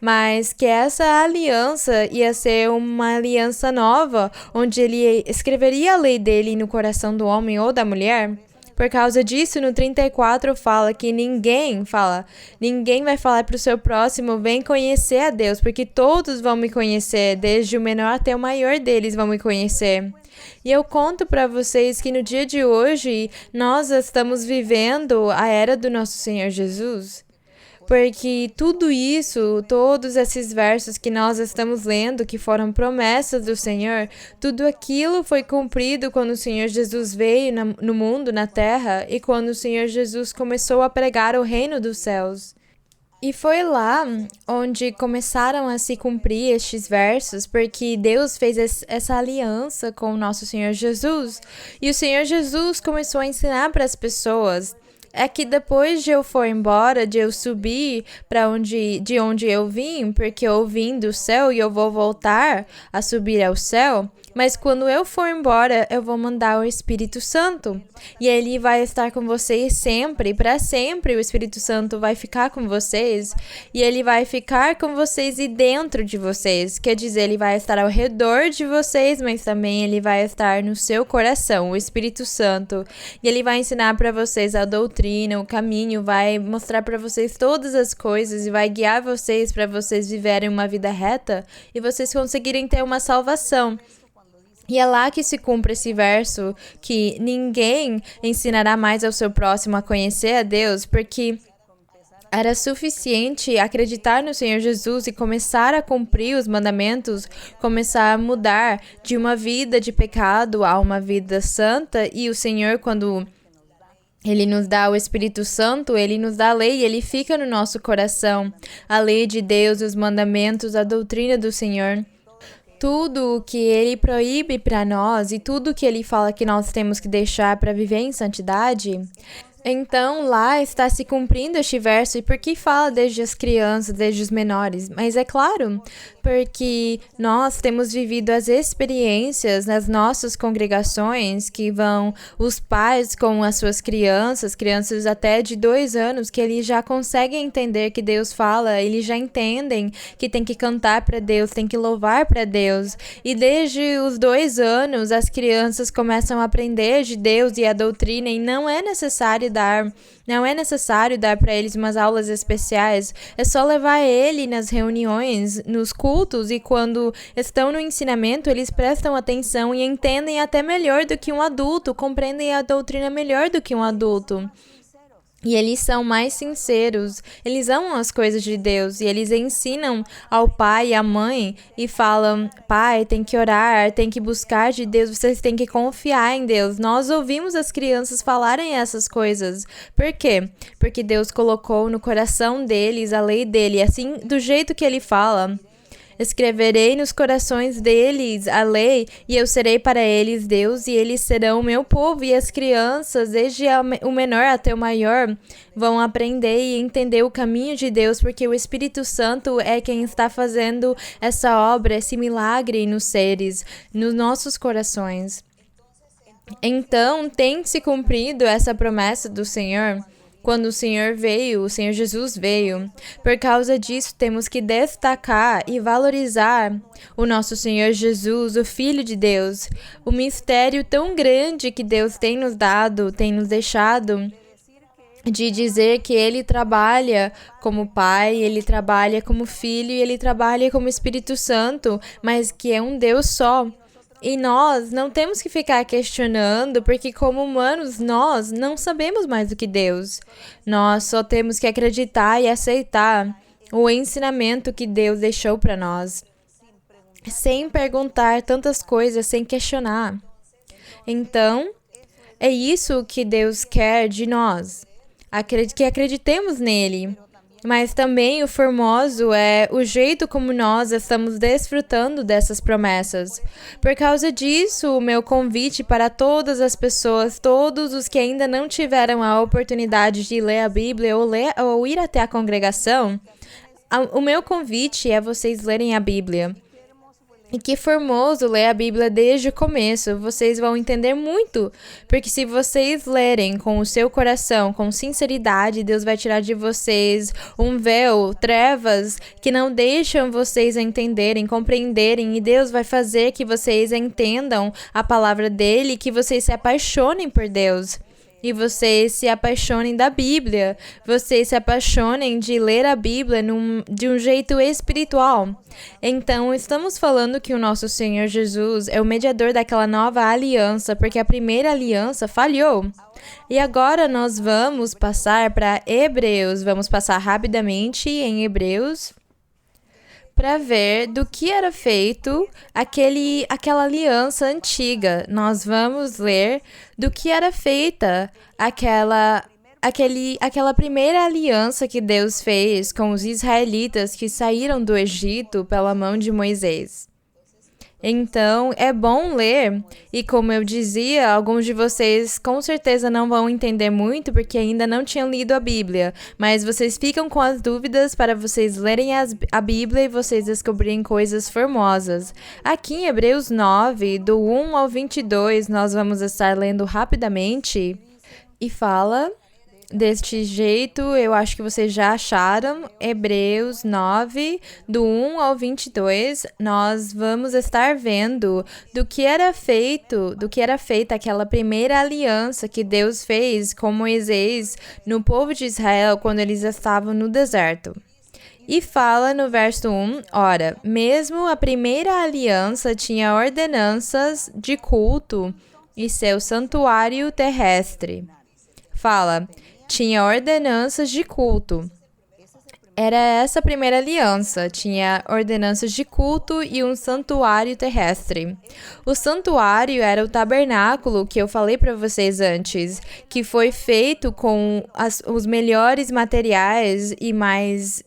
mas que essa aliança ia ser uma aliança nova, onde ele escreveria a lei dele no coração do homem ou da mulher. Por causa disso, no 34 fala que ninguém vai falar para o seu próximo, vem conhecer a Deus, porque todos vão me conhecer, desde o menor até o maior deles vão me conhecer. E eu conto para vocês que no dia de hoje, nós estamos vivendo a era do nosso Senhor Jesus. Porque tudo isso, todos esses versos que nós estamos lendo, que foram promessas do Senhor, tudo aquilo foi cumprido quando o Senhor Jesus veio no mundo, na terra, e quando o Senhor Jesus começou a pregar o reino dos céus. E foi lá onde começaram a se cumprir estes versos, porque Deus fez essa aliança com o nosso Senhor Jesus. E o Senhor Jesus começou a ensinar para as pessoas. É que depois de eu for embora, de eu subir de onde eu vim, porque eu vim do céu e eu vou voltar a subir ao céu, mas quando eu for embora, eu vou mandar o Espírito Santo. E ele vai estar com vocês sempre, para sempre. O Espírito Santo vai ficar com vocês. E ele vai ficar com vocês e dentro de vocês. Quer dizer, ele vai estar ao redor de vocês, mas também ele vai estar no seu coração, o Espírito Santo. E ele vai ensinar para vocês a doutrina, o caminho, vai mostrar para vocês todas as coisas e vai guiar vocês para vocês viverem uma vida reta e vocês conseguirem ter uma salvação. E é lá que se cumpre esse verso, que ninguém ensinará mais ao seu próximo a conhecer a Deus, porque era suficiente acreditar no Senhor Jesus e começar a cumprir os mandamentos, começar a mudar de uma vida de pecado a uma vida santa. E o Senhor, quando Ele nos dá o Espírito Santo, Ele nos dá a lei, Ele fica no nosso coração. A lei de Deus, os mandamentos, a doutrina do Senhor. Tudo o que Ele proíbe para nós e tudo o que Ele fala que nós temos que deixar para viver em santidade. Então, lá está se cumprindo este verso. E por que fala desde as crianças, desde os menores? Mas é claro, porque nós temos vivido as experiências nas nossas congregações, que vão os pais com as suas crianças até de 2 anos, que eles já conseguem entender que Deus fala, eles já entendem que tem que cantar para Deus, tem que louvar para Deus. E desde os 2 anos, as crianças começam a aprender de Deus e a doutrina, e não é necessário dar para eles umas aulas especiais, é só levar ele nas reuniões, nos cultos, e quando estão no ensinamento, eles prestam atenção e entendem até melhor do que um adulto, compreendem a doutrina melhor do que um adulto. E eles são mais sinceros, eles amam as coisas de Deus e eles ensinam ao pai e à mãe e falam: pai, tem que orar, tem que buscar de Deus, vocês têm que confiar em Deus. Nós ouvimos as crianças falarem essas coisas. Por quê? Porque Deus colocou no coração deles a lei dele, assim, do jeito que ele fala. Escreverei nos corações deles a lei, e eu serei para eles Deus, e eles serão o meu povo. E as crianças, desde o menor até o maior, vão aprender e entender o caminho de Deus, porque o Espírito Santo é quem está fazendo essa obra, esse milagre nos seres, nos nossos corações. Então, tem se cumprido essa promessa do Senhor. Quando o Senhor Jesus veio. Por causa disso, temos que destacar e valorizar o nosso Senhor Jesus, o Filho de Deus. O mistério tão grande que Deus tem nos dado, tem nos deixado, de dizer que Ele trabalha como Pai, Ele trabalha como Filho e Ele trabalha como Espírito Santo, mas que é um Deus só. E nós não temos que ficar questionando, porque como humanos nós não sabemos mais do que Deus. Nós só temos que acreditar e aceitar o ensinamento que Deus deixou para nós, sem perguntar tantas coisas, sem questionar. Então, é isso que Deus quer de nós, que acreditemos nele. Mas também o formoso é o jeito como nós estamos desfrutando dessas promessas. Por causa disso, o meu convite para todas as pessoas, todos os que ainda não tiveram a oportunidade de ler a Bíblia ou ir até a congregação, o meu convite é vocês lerem a Bíblia. E que formoso ler a Bíblia desde o começo, vocês vão entender muito, porque se vocês lerem com o seu coração, com sinceridade, Deus vai tirar de vocês um véu, trevas, que não deixam vocês entenderem, compreenderem, e Deus vai fazer que vocês entendam a palavra dele, que vocês se apaixonem por Deus. E vocês se apaixonem da Bíblia, vocês se apaixonem de ler a Bíblia de um jeito espiritual. Então, estamos falando que o nosso Senhor Jesus é o mediador daquela nova aliança, porque a primeira aliança falhou. E agora nós vamos passar para Hebreus, vamos passar rapidamente em Hebreus, para ver do que era feito aquela aliança antiga. Nós vamos ler do que era feita aquela primeira aliança que Deus fez com os israelitas que saíram do Egito pela mão de Moisés. Então, é bom ler, e como eu dizia, alguns de vocês com certeza não vão entender muito porque ainda não tinham lido a Bíblia, mas vocês ficam com as dúvidas para vocês lerem a Bíblia e vocês descobrirem coisas formosas. Aqui em Hebreus 9, do 1 ao 22, nós vamos estar lendo rapidamente e fala... Deste jeito, eu acho que vocês já acharam, Hebreus 9, do 1 ao 22, nós vamos estar vendo do que era feita aquela primeira aliança que Deus fez com Moisés no povo de Israel quando eles estavam no deserto. E fala no verso 1, ora, mesmo a primeira aliança tinha ordenanças de culto e seu santuário terrestre. Fala... Tinha ordenanças de culto. Era essa a primeira aliança. Tinha ordenanças de culto e um santuário terrestre. O santuário era o tabernáculo que eu falei para vocês antes, que foi feito com os melhores materiais e mais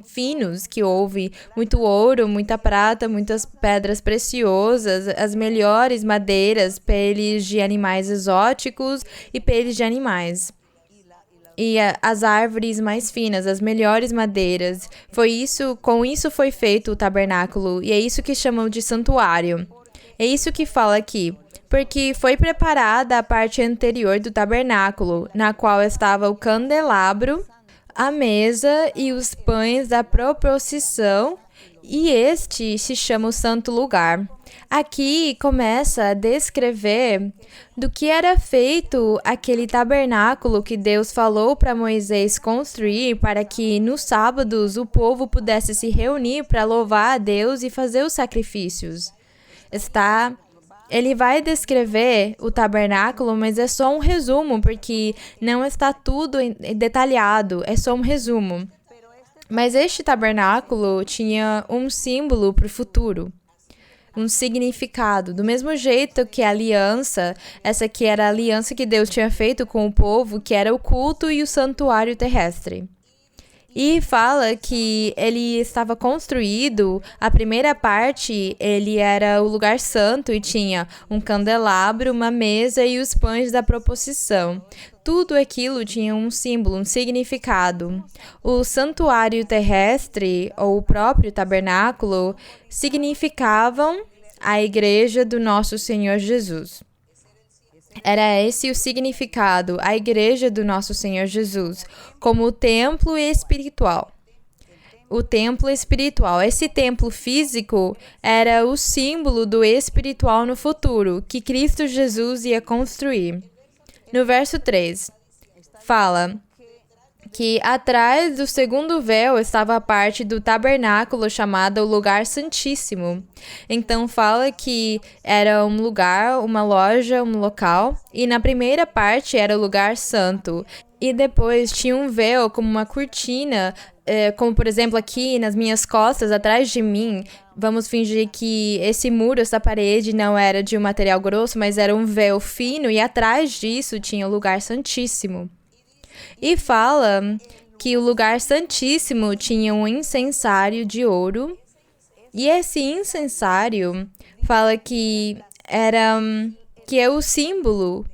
finos que houve. Muito ouro, muita prata, muitas pedras preciosas, as melhores madeiras, peles de animais exóticos e peles de animais. E as árvores mais finas, as melhores madeiras. Com isso foi feito o tabernáculo, e é isso que chamam de santuário. É isso que fala aqui, porque foi preparada a parte anterior do tabernáculo, na qual estava o candelabro, a mesa e os pães da proposição, e este se chama o santo lugar. Aqui começa a descrever do que era feito aquele tabernáculo que Deus falou para Moisés construir para que nos sábados o povo pudesse se reunir para louvar a Deus e fazer os sacrifícios. Ele vai descrever o tabernáculo, mas é só um resumo, porque não está tudo detalhado, é só um resumo. Mas este tabernáculo tinha um símbolo para o futuro, um significado. Do mesmo jeito que a aliança, essa aqui era a aliança que Deus tinha feito com o povo, que era o culto e o santuário terrestre. E fala que ele estava construído, a primeira parte, ele era o lugar santo e tinha um candelabro, uma mesa e os pães da proposição. Tudo aquilo tinha um símbolo, um significado. O santuário terrestre, ou o próprio tabernáculo, significavam a igreja do nosso Senhor Jesus. Era esse o significado, a igreja do nosso Senhor Jesus, como o templo espiritual. O templo espiritual. Esse templo físico era o símbolo do espiritual no futuro, que Cristo Jesus ia construir. No verso 3, fala que atrás do segundo véu estava a parte do tabernáculo chamada o lugar santíssimo. Então fala que era um lugar, uma loja, um local, e na primeira parte era o lugar santo. E depois tinha um véu como uma cortina, como por exemplo aqui nas minhas costas, atrás de mim. Vamos fingir que esse muro, essa parede não era de um material grosso, mas era um véu fino, e atrás disso tinha o lugar santíssimo. E fala que o lugar santíssimo tinha um incensário de ouro. E esse incensário fala que é o símbolo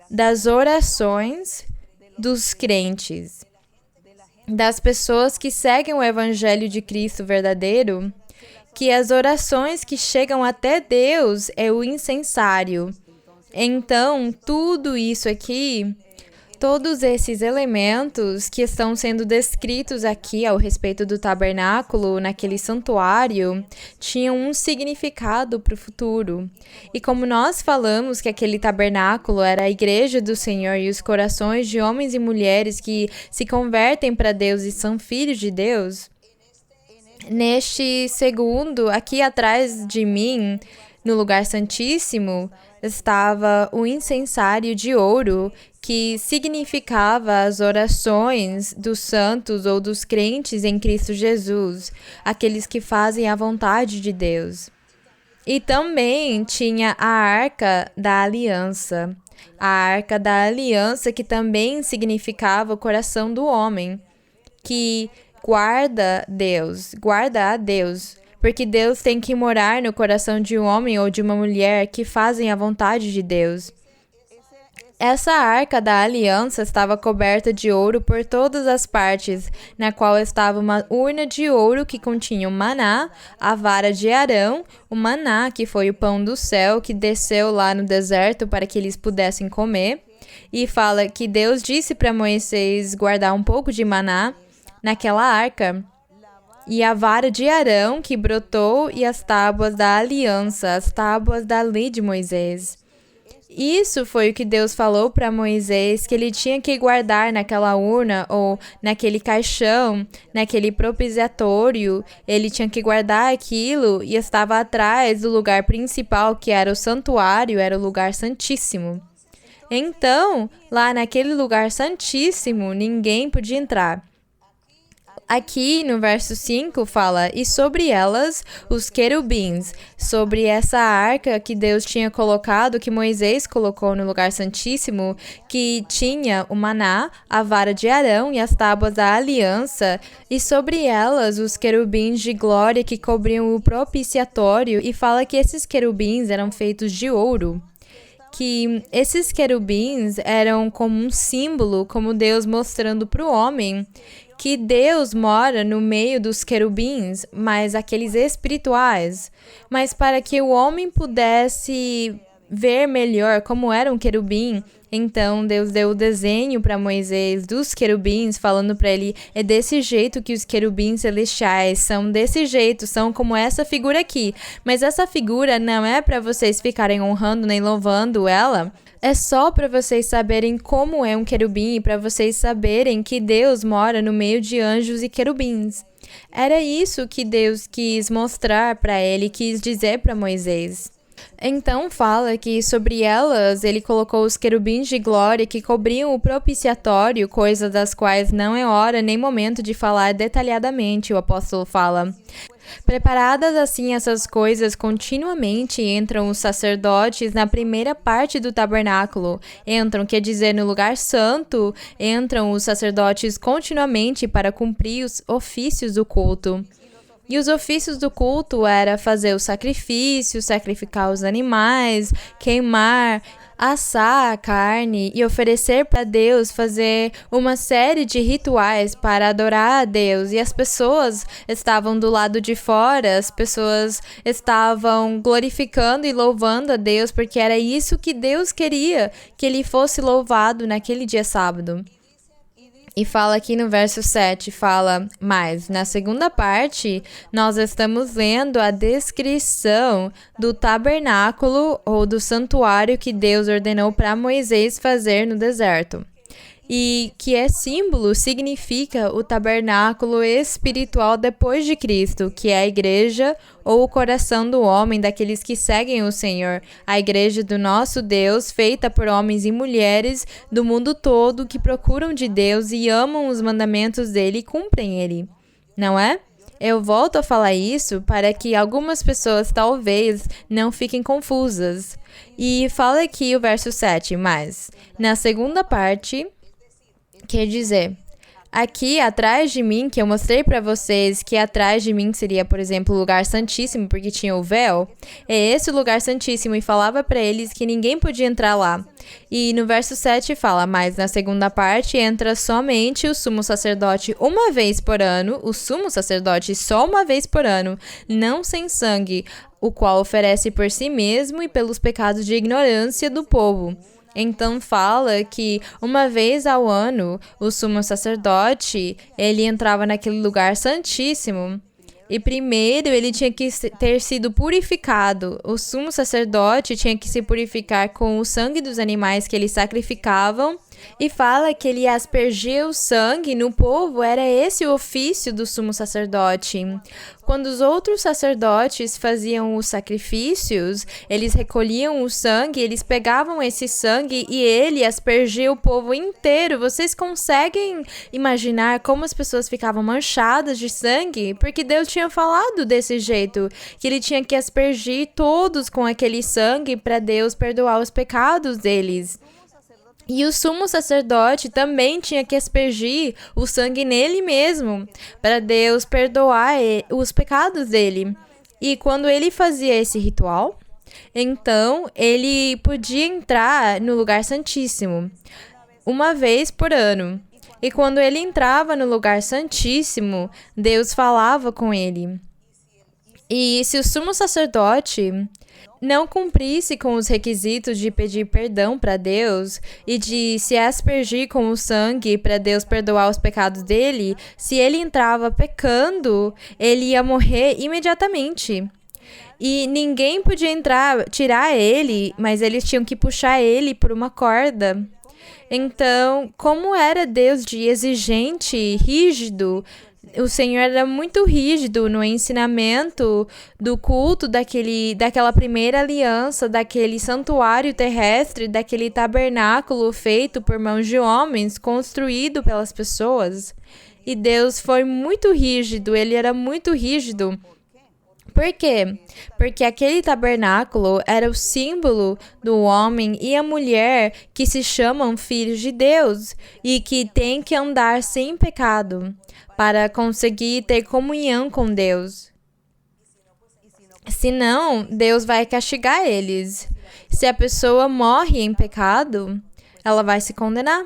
das orações dos crentes, das pessoas que seguem o evangelho de Cristo verdadeiro, que as orações que chegam até Deus é o incensário. Então, tudo isso aqui, todos esses elementos que estão sendo descritos aqui ao respeito do tabernáculo, naquele santuário, tinham um significado para o futuro. E como nós falamos que aquele tabernáculo era a igreja do Senhor e os corações de homens e mulheres que se convertem para Deus e são filhos de Deus, neste segundo, aqui atrás de mim, no lugar santíssimo, estava o incensário de ouro, que significava as orações dos santos ou dos crentes em Cristo Jesus, aqueles que fazem a vontade de Deus. E também tinha a Arca da Aliança. A Arca da Aliança, que também significava o coração do homem, que guarda a Deus, porque Deus tem que morar no coração de um homem ou de uma mulher que fazem a vontade de Deus. Essa arca da aliança estava coberta de ouro por todas as partes, na qual estava uma urna de ouro que continha o maná, a vara de Arão, o maná, que foi o pão do céu que desceu lá no deserto para que eles pudessem comer. E fala que Deus disse para Moisés guardar um pouco de maná naquela arca. E a vara de Arão que brotou e as tábuas da aliança, as tábuas da lei de Moisés. Isso foi o que Deus falou para Moisés que ele tinha que guardar naquela urna ou naquele caixão, naquele propiciatório. Ele tinha que guardar aquilo e estava atrás do lugar principal, que era o santuário, era o lugar santíssimo. Então, lá naquele lugar santíssimo, ninguém podia entrar. Aqui no verso 5 fala, e sobre elas os querubins, sobre essa arca que Deus tinha colocado, que Moisés colocou no lugar santíssimo, que tinha o maná, a vara de Arão e as tábuas da aliança, e sobre elas os querubins de glória que cobriam o propiciatório, e fala que esses querubins eram feitos de ouro. Que esses querubins eram como um símbolo, como Deus mostrando para o homem que Deus mora no meio dos querubins, mas aqueles espirituais. Mas para que o homem pudesse ver melhor como era um querubim, então Deus deu o desenho para Moisés dos querubins, falando para ele, é desse jeito que os querubins celestiais são desse jeito, são como essa figura aqui. Mas essa figura não é para vocês ficarem honrando nem louvando ela, é só para vocês saberem como é um querubim e para vocês saberem que Deus mora no meio de anjos e querubins. Era isso que Deus quis mostrar para ele, quis dizer para Moisés. Então fala que sobre elas ele colocou os querubins de glória que cobriam o propiciatório, coisas das quais não é hora nem momento de falar detalhadamente, o apóstolo fala. Preparadas assim essas coisas, continuamente entram os sacerdotes na primeira parte do tabernáculo. Entram, quer dizer, no lugar santo, entram os sacerdotes continuamente para cumprir os ofícios do culto. E os ofícios do culto era fazer o sacrifício, sacrificar os animais, queimar, assar a carne e oferecer para Deus, fazer uma série de rituais para adorar a Deus. E as pessoas estavam do lado de fora, as pessoas estavam glorificando e louvando a Deus, porque era isso que Deus queria, que ele fosse louvado naquele dia sábado. E fala aqui no verso 7, fala mais. Na segunda parte, nós estamos lendo a descrição do tabernáculo ou do santuário que Deus ordenou para Moisés fazer no deserto. e que é símbolo, significa o tabernáculo espiritual depois de Cristo, que é a igreja ou o coração do homem, daqueles que seguem o Senhor, a igreja do nosso Deus, feita por homens e mulheres do mundo todo que procuram de Deus e amam os mandamentos dele e cumprem ele, não é? Eu volto a falar isso para que algumas pessoas talvez não fiquem confusas. E fala aqui o verso 7, mas na segunda parte, quer dizer, aqui atrás de mim, que eu mostrei para vocês que atrás de mim seria, por exemplo, o lugar santíssimo, porque tinha o véu, é esse o lugar santíssimo, e falava para eles que ninguém podia entrar lá. E no verso 7 fala, mas na segunda parte entra somente o sumo sacerdote uma vez por ano, o sumo sacerdote só uma vez por ano, não sem sangue, o qual oferece por si mesmo e pelos pecados de ignorância do povo. Então fala que uma vez ao ano o sumo sacerdote, ele entrava naquele lugar santíssimo e primeiro ele tinha que ter sido purificado. O sumo sacerdote tinha que se purificar com o sangue dos animais que eles sacrificavam. E fala que ele aspergia o sangue no povo, era esse o ofício do sumo sacerdote. Quando os outros sacerdotes faziam os sacrifícios, eles recolhiam o sangue, eles pegavam esse sangue e ele aspergia o povo inteiro. Vocês conseguem imaginar como as pessoas ficavam manchadas de sangue? Porque Deus tinha falado desse jeito, que ele tinha que aspergir todos com aquele sangue para Deus perdoar os pecados deles. E o sumo sacerdote também tinha que aspergir o sangue nele mesmo, para Deus perdoar os pecados dele. E quando ele fazia esse ritual, então ele podia entrar no lugar santíssimo uma vez por ano. E quando ele entrava no lugar santíssimo, Deus falava com ele. E se o sumo sacerdote não cumprisse com os requisitos de pedir perdão para Deus e de se aspergir com o sangue para Deus perdoar os pecados dele, se ele entrava pecando, ele ia morrer imediatamente. E ninguém podia tirar ele, mas eles tinham que puxar ele por uma corda. Então, como era Deus de exigente, rígido, o Senhor era muito rígido no ensinamento do culto daquela primeira aliança, daquele santuário terrestre, daquele tabernáculo feito por mãos de homens, construído pelas pessoas. E Deus foi muito rígido, ele era muito rígido. Por quê? Porque aquele tabernáculo era o símbolo do homem e a mulher que se chamam filhos de Deus e que têm que andar sem pecado para conseguir ter comunhão com Deus. Senão, Deus vai castigar eles. Se a pessoa morre em pecado, ela vai se condenar.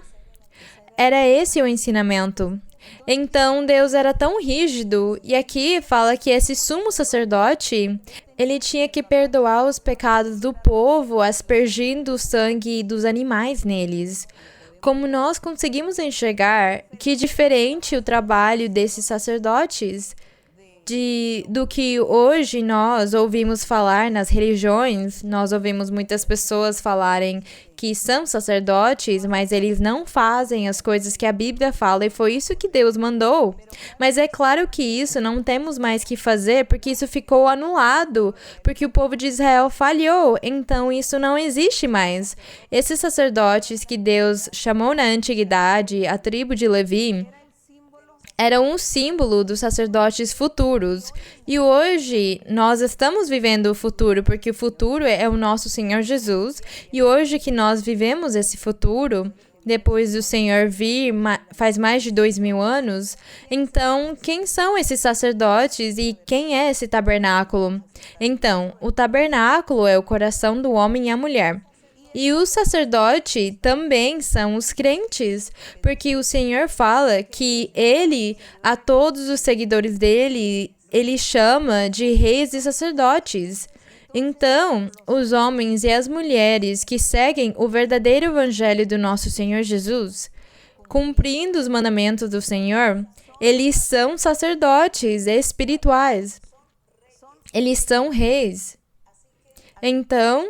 Era esse o ensinamento. Então, Deus era tão rígido, e aqui fala que esse sumo sacerdote, ele tinha que perdoar os pecados do povo, aspergindo o sangue dos animais neles. Como nós conseguimos enxergar que diferente o trabalho desses sacerdotes do que hoje nós ouvimos falar nas religiões. Nós ouvimos muitas pessoas falarem que são sacerdotes, mas eles não fazem as coisas que a Bíblia fala, e foi isso que Deus mandou. Mas é claro que isso não temos mais que fazer, porque isso ficou anulado, porque o povo de Israel falhou, então isso não existe mais. Esses sacerdotes que Deus chamou na antiguidade, a tribo de Levi, eram um símbolo dos sacerdotes futuros. E hoje nós estamos vivendo o futuro, porque o futuro é o nosso Senhor Jesus. E hoje que nós vivemos esse futuro, depois do Senhor vir, faz mais de 2000 anos, então quem são esses sacerdotes e quem é esse tabernáculo? Então, o tabernáculo é o coração do homem e a mulher. E o sacerdote também são os crentes, porque o Senhor fala que ele, a todos os seguidores dele, ele chama de reis e sacerdotes. Então, os homens e as mulheres que seguem o verdadeiro evangelho do nosso Senhor Jesus, cumprindo os mandamentos do Senhor, eles são sacerdotes espirituais. Eles são reis. Então,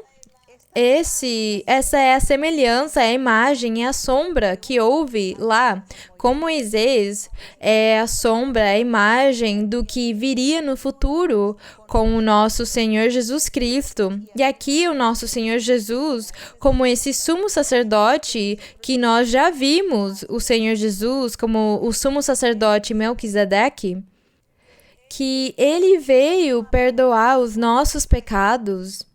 Essa é a semelhança, é a imagem, é a sombra que houve lá com Moisés, é a sombra, é a imagem do que viria no futuro com o nosso Senhor Jesus Cristo. E aqui o nosso Senhor Jesus, como esse sumo sacerdote que nós já vimos, o Senhor Jesus como o sumo sacerdote Melquisedeque, que ele veio perdoar os nossos pecados.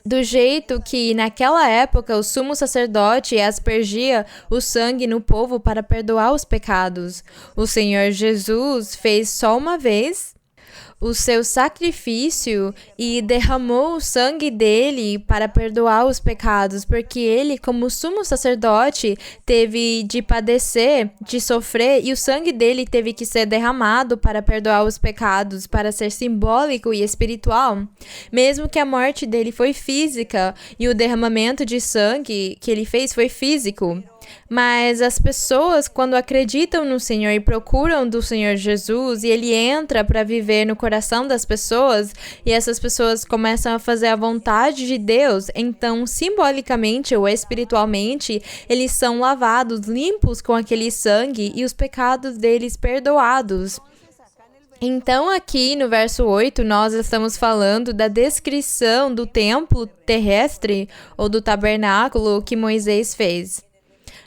Do jeito que, naquela época, o sumo sacerdote aspergia o sangue no povo para perdoar os pecados. O Senhor Jesus fez só uma vez o seu sacrifício e derramou o sangue dele para perdoar os pecados, porque ele, como sumo sacerdote, teve de padecer, de sofrer, e o sangue dele teve que ser derramado para perdoar os pecados, para ser simbólico e espiritual. Mesmo que a morte dele foi física e o derramamento de sangue que ele fez foi físico. Mas as pessoas, quando acreditam no Senhor e procuram do Senhor Jesus, e Ele entra para viver no coração das pessoas, e essas pessoas começam a fazer a vontade de Deus, então, simbolicamente ou espiritualmente, eles são lavados, limpos com aquele sangue e os pecados deles perdoados. Então, aqui no verso 8, nós estamos falando da descrição do templo terrestre ou do tabernáculo que Moisés fez.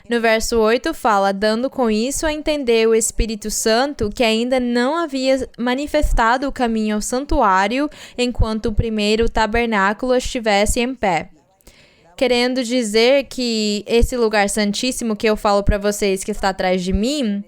No verso 8 fala, dando com isso a entender o Espírito Santo que ainda não havia manifestado o caminho ao santuário enquanto o primeiro tabernáculo estivesse em pé. Querendo dizer que esse lugar santíssimo que eu falo para vocês que está atrás de mim,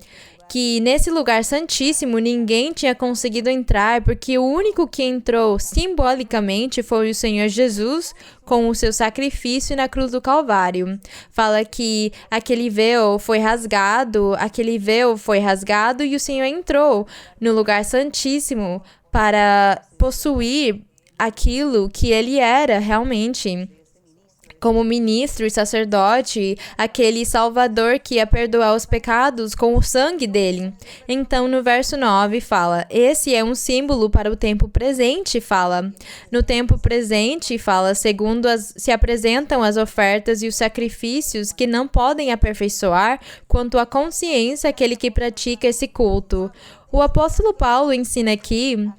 que nesse lugar santíssimo ninguém tinha conseguido entrar, porque o único que entrou simbolicamente foi o Senhor Jesus com o seu sacrifício na cruz do Calvário. Fala que aquele véu foi rasgado e o Senhor entrou no lugar santíssimo para possuir aquilo que ele era realmente. Como ministro e sacerdote, aquele Salvador que ia perdoar os pecados com o sangue dele. Então, no verso 9 fala, esse é um símbolo para o tempo presente, fala. No tempo presente, fala, segundo se apresentam as ofertas e os sacrifícios que não podem aperfeiçoar quanto à consciência aquele que pratica esse culto. O apóstolo Paulo ensina aqui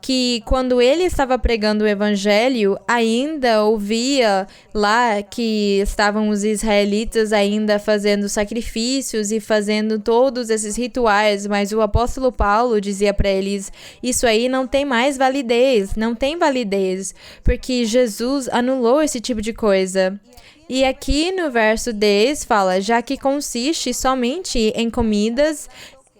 que quando ele estava pregando o evangelho, ainda ouvia lá que estavam os israelitas ainda fazendo sacrifícios e fazendo todos esses rituais, mas o apóstolo Paulo dizia para eles, isso aí não tem mais validez, não tem validez, porque Jesus anulou esse tipo de coisa. E aqui no verso 10 fala, já que consiste somente em comidas.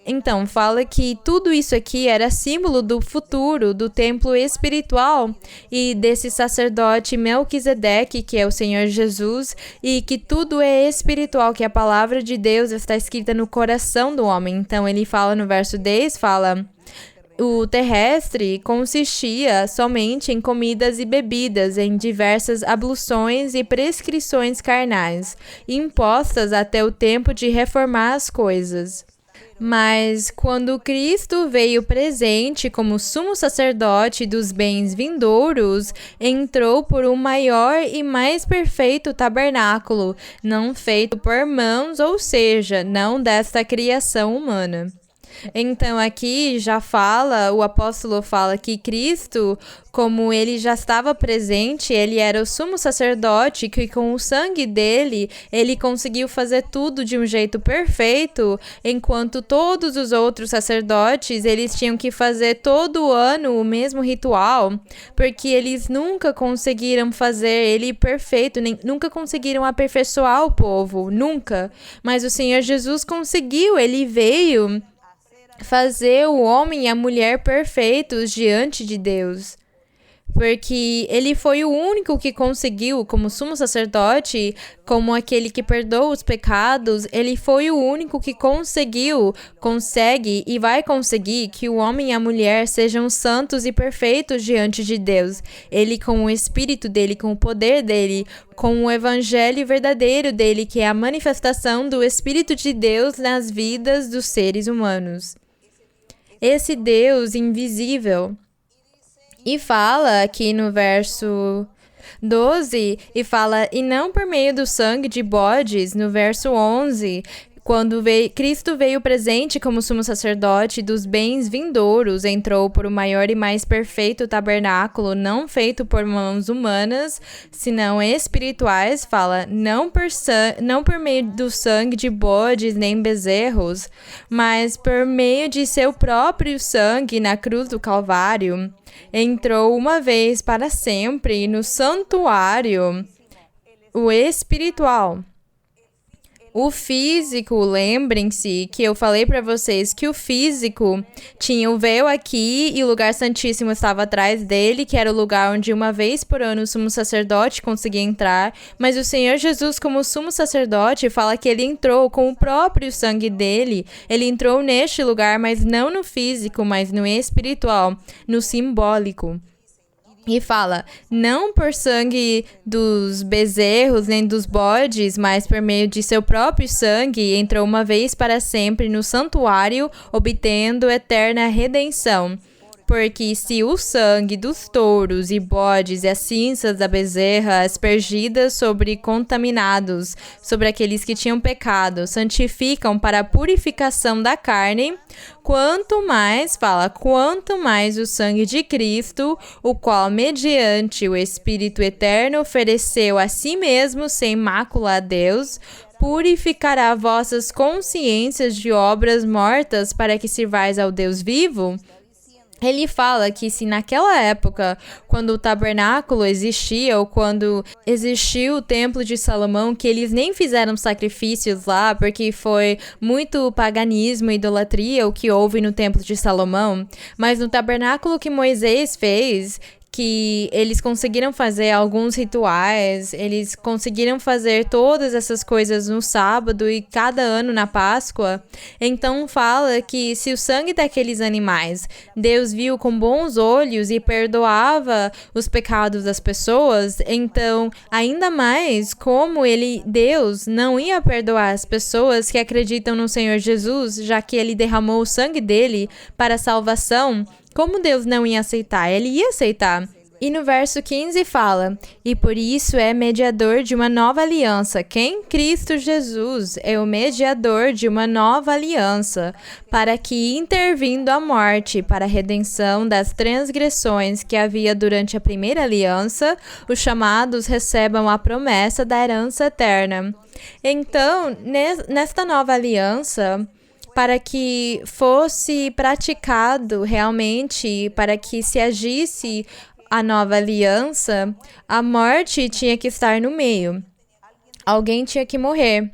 Então, fala que tudo isso aqui era símbolo do futuro, do templo espiritual e desse sacerdote Melquisedeque, que é o Senhor Jesus, e que tudo é espiritual, que a palavra de Deus está escrita no coração do homem. Então, ele fala no verso 10, fala... O terrestre consistia somente em comidas e bebidas, em diversas abluções e prescrições carnais, impostas até o tempo de reformar as coisas. Mas quando Cristo veio presente como sumo sacerdote dos bens vindouros, entrou por um maior e mais perfeito tabernáculo, não feito por mãos, ou seja, não desta criação humana. Então aqui já fala, o apóstolo fala que Cristo, como ele já estava presente, ele era o sumo sacerdote, que com o sangue dele, ele conseguiu fazer tudo de um jeito perfeito, enquanto todos os outros sacerdotes, eles tinham que fazer todo ano o mesmo ritual, porque eles nunca conseguiram fazer ele perfeito, nunca conseguiram aperfeiçoar o povo, nunca. Mas o Senhor Jesus conseguiu, ele veio fazer o homem e a mulher perfeitos diante de Deus. Porque ele foi o único que conseguiu, como sumo sacerdote, como aquele que perdoa os pecados, ele foi o único que consegue e vai conseguir que o homem e a mulher sejam santos e perfeitos diante de Deus. Ele com o Espírito dele, com o poder dele, com o evangelho verdadeiro dele, que é a manifestação do Espírito de Deus nas vidas dos seres humanos. Esse Deus invisível. E fala aqui no verso 12, e fala, e não por meio do sangue de bodes, no verso 11, quando Cristo veio presente como sumo sacerdote dos bens vindouros, entrou por o maior e mais perfeito tabernáculo, não feito por mãos humanas, senão espirituais, fala, não por meio do sangue de bodes nem bezerros, mas por meio de seu próprio sangue na cruz do Calvário, entrou uma vez para sempre no santuário, o espiritual. O físico, lembrem-se que eu falei para vocês que o físico tinha o véu aqui e o lugar santíssimo estava atrás dele, que era o lugar onde uma vez por ano o sumo sacerdote conseguia entrar, mas o Senhor Jesus, como sumo sacerdote, fala que ele entrou com o próprio sangue dele, ele entrou neste lugar, mas não no físico, mas no espiritual, no simbólico. E fala, não por sangue dos bezerros nem dos bodes, mas por meio de seu próprio sangue, entrou uma vez para sempre no santuário, obtendo eterna redenção. Porque se o sangue dos touros e bodes e as cinzas da bezerra aspergidas sobre contaminados, sobre aqueles que tinham pecado, santificam para a purificação da carne, quanto mais o sangue de Cristo, o qual mediante o Espírito Eterno ofereceu a si mesmo sem mácula a Deus, purificará vossas consciências de obras mortas para que sirvais ao Deus vivo? Ele fala que se naquela época, quando o tabernáculo existia, ou quando existiu o templo de Salomão, que eles nem fizeram sacrifícios lá, porque foi muito paganismo e idolatria o que houve no templo de Salomão, mas no tabernáculo que Moisés fez, que eles conseguiram fazer alguns rituais, eles conseguiram fazer todas essas coisas no sábado e cada ano na Páscoa. Então fala que se o sangue daqueles animais Deus viu com bons olhos e perdoava os pecados das pessoas, então ainda mais como Deus não ia perdoar as pessoas que acreditam no Senhor Jesus, já que ele derramou o sangue dele para a salvação. Como Deus não ia aceitar? Ele ia aceitar. E no verso 15 fala, e por isso é mediador de uma nova aliança. Quem? Cristo Jesus é o mediador de uma nova aliança, para que, intervindo a morte para a redenção das transgressões que havia durante a primeira aliança, os chamados recebam a promessa da herança eterna. Então, nesta nova aliança, para que fosse praticado realmente, para que se agisse a nova aliança, a morte tinha que estar no meio. Alguém tinha que morrer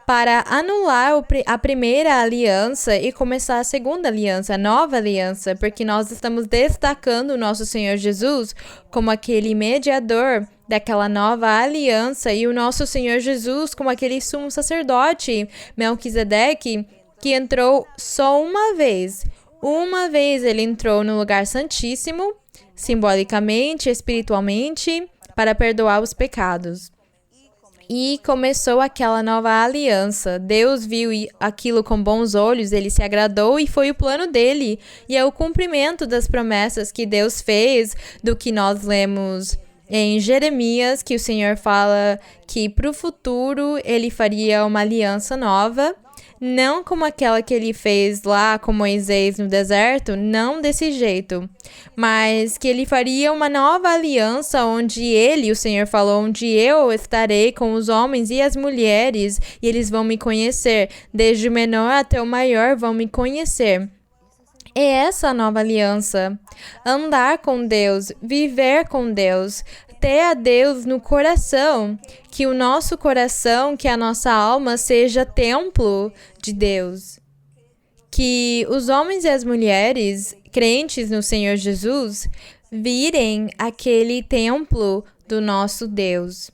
para anular a primeira aliança e começar a segunda aliança, a nova aliança, porque nós estamos destacando o nosso Senhor Jesus como aquele mediador daquela nova aliança e o nosso Senhor Jesus como aquele sumo sacerdote, Melquisedeque, que entrou só uma vez. Uma vez ele entrou no lugar santíssimo, simbolicamente, espiritualmente, para perdoar os pecados. E começou aquela nova aliança. Deus viu aquilo com bons olhos, ele se agradou e foi o plano dele. E é o cumprimento das promessas que Deus fez, do que nós lemos em Jeremias, que o Senhor fala que para o futuro ele faria uma aliança nova. Não como aquela que ele fez lá com Moisés no deserto, não desse jeito, mas que ele faria uma nova aliança onde o Senhor falou, onde eu estarei com os homens e as mulheres e eles vão me conhecer, desde o menor até o maior vão me conhecer. É essa a nova aliança, andar com Deus, viver com Deus, ter a Deus no coração, que o nosso coração, que a nossa alma seja templo de Deus. Que os homens e as mulheres crentes no Senhor Jesus virem aquele templo do nosso Deus.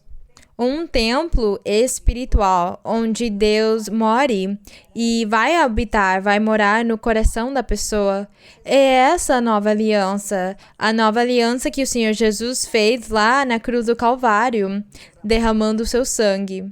Um templo espiritual, onde Deus more e vai habitar, vai morar no coração da pessoa. É essa a nova aliança que o Senhor Jesus fez lá na cruz do Calvário, derramando o seu sangue.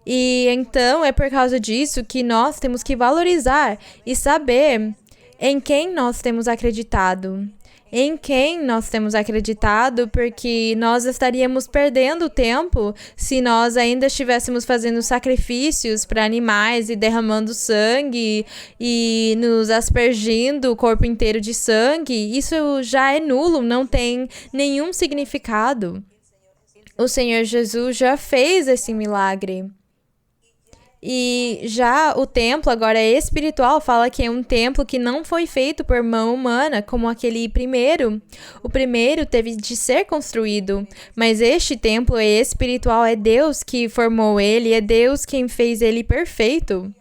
E então é por causa disso que nós temos que valorizar e saber em quem nós temos acreditado. em quem nós temos acreditado, porque nós estaríamos perdendo tempo se nós ainda estivéssemos fazendo sacrifícios para animais e derramando sangue e nos aspergindo o corpo inteiro de sangue. Isso já é nulo, não tem nenhum significado. O Senhor Jesus já fez esse milagre. E já o templo agora é espiritual, fala que é um templo que não foi feito por mão humana, como aquele primeiro. O primeiro teve de ser construído, mas este templo é espiritual, é Deus que formou ele, é Deus quem fez ele perfeito.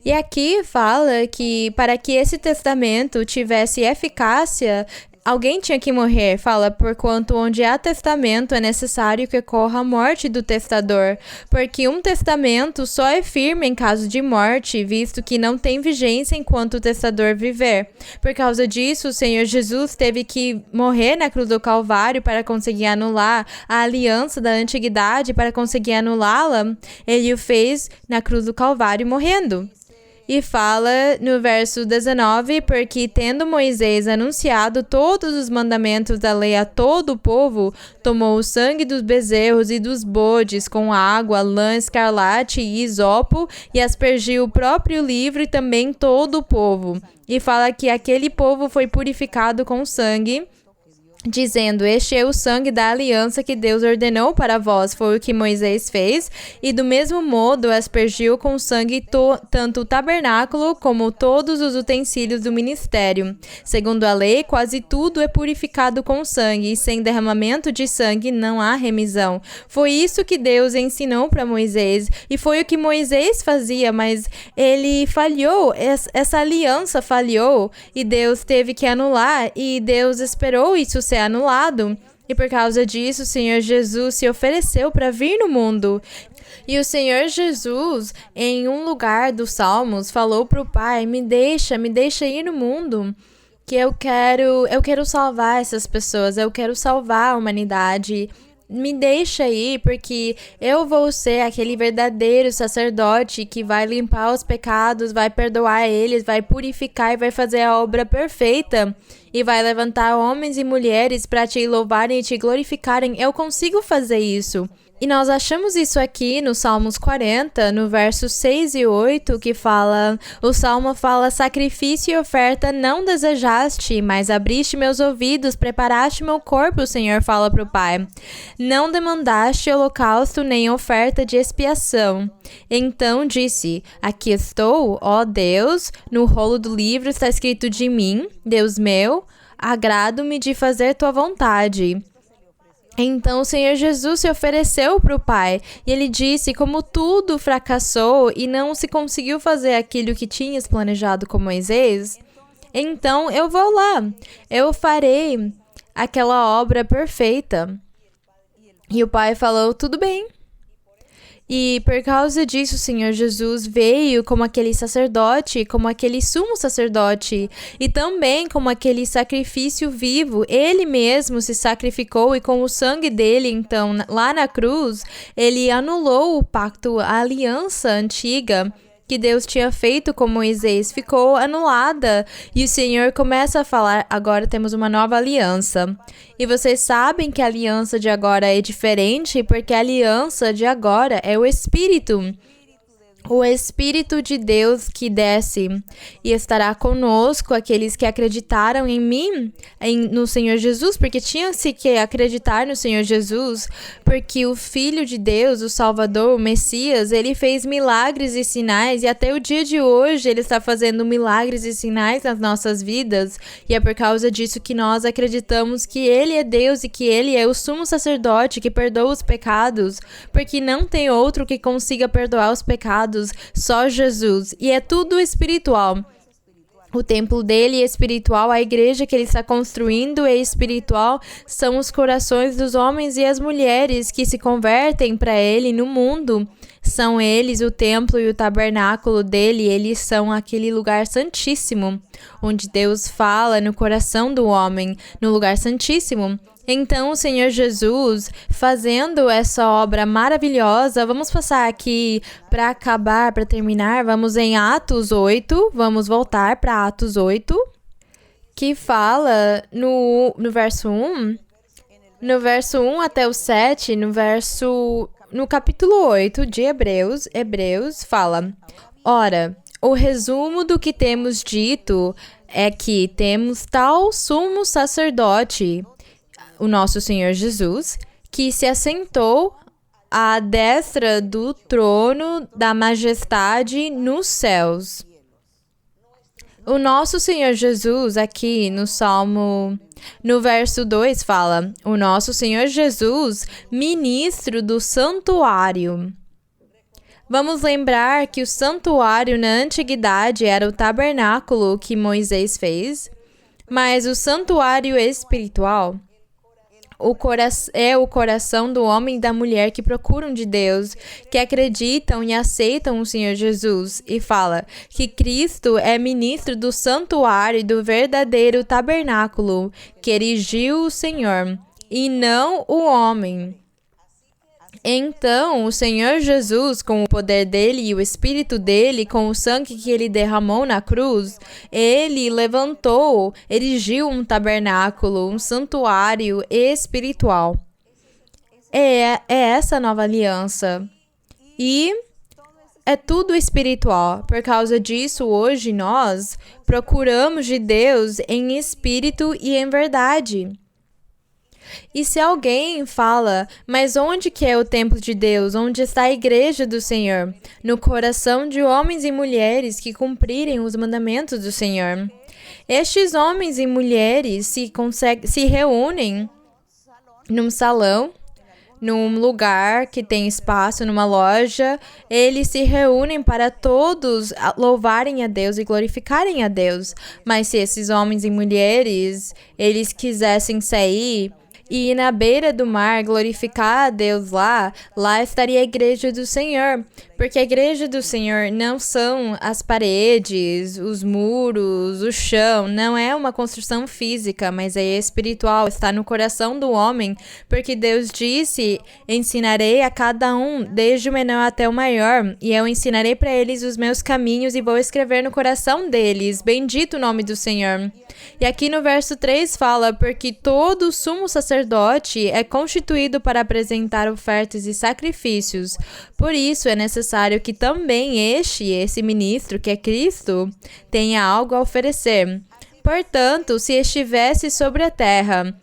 E aqui fala que para que esse testamento tivesse eficácia, alguém tinha que morrer, fala, porquanto onde há testamento é necessário que ocorra a morte do testador, porque um testamento só é firme em caso de morte, visto que não tem vigência enquanto o testador viver. Por causa disso, o Senhor Jesus teve que morrer na cruz do Calvário para conseguir anular a aliança da antiguidade, para conseguir anulá-la. Ele o fez na cruz do Calvário morrendo. E fala no verso 19, porque tendo Moisés anunciado todos os mandamentos da lei a todo o povo, tomou o sangue dos bezerros e dos bodes com água, lã escarlate e isopo, e aspergiu o próprio livro e também todo o povo. E fala que aquele povo foi purificado com sangue, dizendo, este é o sangue da aliança que Deus ordenou para vós, foi o que Moisés fez, e do mesmo modo aspergiu com sangue tanto o tabernáculo como todos os utensílios do ministério. Segundo a lei, quase tudo é purificado com sangue, e sem derramamento de sangue não há remissão. Foi isso que Deus ensinou para Moisés, e foi o que Moisés fazia, mas ele falhou, essa aliança falhou, e Deus teve que anular, e Deus esperou isso ser anulado, e por causa disso o Senhor Jesus se ofereceu para vir no mundo. E o Senhor Jesus, em um lugar dos Salmos, falou para o Pai, me deixa ir no mundo, que eu quero salvar essas pessoas, eu quero salvar a humanidade. Me deixa ir, porque eu vou ser aquele verdadeiro sacerdote que vai limpar os pecados, vai perdoar eles, vai purificar e vai fazer a obra perfeita. E vai levantar homens e mulheres para te louvarem e te glorificarem. Eu consigo fazer isso. E nós achamos isso aqui no Salmos 40, no versos 6 e 8, que fala, o Salmo fala, sacrifício e oferta não desejaste, mas abriste meus ouvidos, preparaste meu corpo, o Senhor fala para o Pai. Não demandaste holocausto nem oferta de expiação. Então disse, aqui estou, ó Deus, no rolo do livro está escrito de mim, Deus meu, agrado-me de fazer tua vontade. Então o Senhor Jesus se ofereceu para o Pai e ele disse, como tudo fracassou e não se conseguiu fazer aquilo que tinhas planejado com Moisés, então eu vou lá, eu farei aquela obra perfeita. E o Pai falou, tudo bem. E por causa disso, o Senhor Jesus veio como aquele sacerdote, como aquele sumo sacerdote, e também como aquele sacrifício vivo. Ele mesmo se sacrificou e com o sangue dele, então, lá na cruz, ele anulou o pacto, a aliança antiga que Deus tinha feito com Moisés, ficou anulada. E o Senhor começa a falar, agora temos uma nova aliança. E vocês sabem que a aliança de agora é diferente, porque a aliança de agora é o Espírito. O Espírito de Deus que desce e estará conosco, aqueles que acreditaram em mim, no Senhor Jesus, porque tinham-se que acreditar no Senhor Jesus, porque o Filho de Deus, o Salvador, o Messias, ele fez milagres e sinais, e até o dia de hoje ele está fazendo milagres e sinais nas nossas vidas, e é por causa disso que nós acreditamos que ele é Deus e que ele é o sumo sacerdote que perdoa os pecados, porque não tem outro que consiga perdoar os pecados, só Jesus, e é tudo espiritual. O templo dele é espiritual, a igreja que ele está construindo é espiritual, são os corações dos homens e as mulheres que se convertem para ele no mundo. São eles o templo e o tabernáculo dele, eles são aquele lugar santíssimo, onde Deus fala no coração do homem, no lugar santíssimo. Então, o Senhor Jesus, fazendo essa obra maravilhosa, vamos passar aqui para acabar, para terminar, vamos em Atos 8, vamos voltar para Atos 8, que fala no verso 1, no verso 1 até o 7, no capítulo 8 de Hebreus fala: Ora, o resumo do que temos dito é que temos tal sumo sacerdote, o nosso Senhor Jesus, que se assentou à destra do trono da majestade nos céus. O nosso Senhor Jesus, aqui no verso 2, fala: O nosso Senhor Jesus, ministro do santuário. Vamos lembrar que o santuário na antiguidade era o tabernáculo que Moisés fez, mas o santuário espiritual é o coração do homem e da mulher que procuram de Deus, que acreditam e aceitam o Senhor Jesus, e fala que Cristo é ministro do santuário e do verdadeiro tabernáculo que erigiu o Senhor, e não o homem. Então, o Senhor Jesus, com o poder dele e o Espírito dele, com o sangue que ele derramou na cruz, ele erigiu um tabernáculo, um santuário espiritual. É essa nova aliança. E é tudo espiritual. Por causa disso, hoje nós procuramos de Deus em espírito e em verdade. E se alguém fala, mas onde que é o templo de Deus? Onde está a igreja do Senhor? No coração de homens e mulheres que cumprirem os mandamentos do Senhor. Estes homens e mulheres se reúnem num salão, num lugar que tem espaço, numa loja. Eles se reúnem para todos louvarem a Deus e glorificarem a Deus. Mas se esses homens e mulheres, eles quisessem sair e ir na beira do mar glorificar a Deus lá estaria a igreja do Senhor. Porque a igreja do Senhor não são as paredes, os muros, o chão, não é uma construção física, mas é espiritual, está no coração do homem, porque Deus disse: ensinarei a cada um, desde o menor até o maior, e eu ensinarei para eles os meus caminhos e vou escrever no coração deles. Bendito o nome do Senhor. E aqui no verso 3 fala: porque todo sumo sacerdote é constituído para apresentar ofertas e sacrifícios. Por isso é necessário que também esse ministro, que é Cristo, tenha algo a oferecer. Portanto, se estivesse sobre a terra,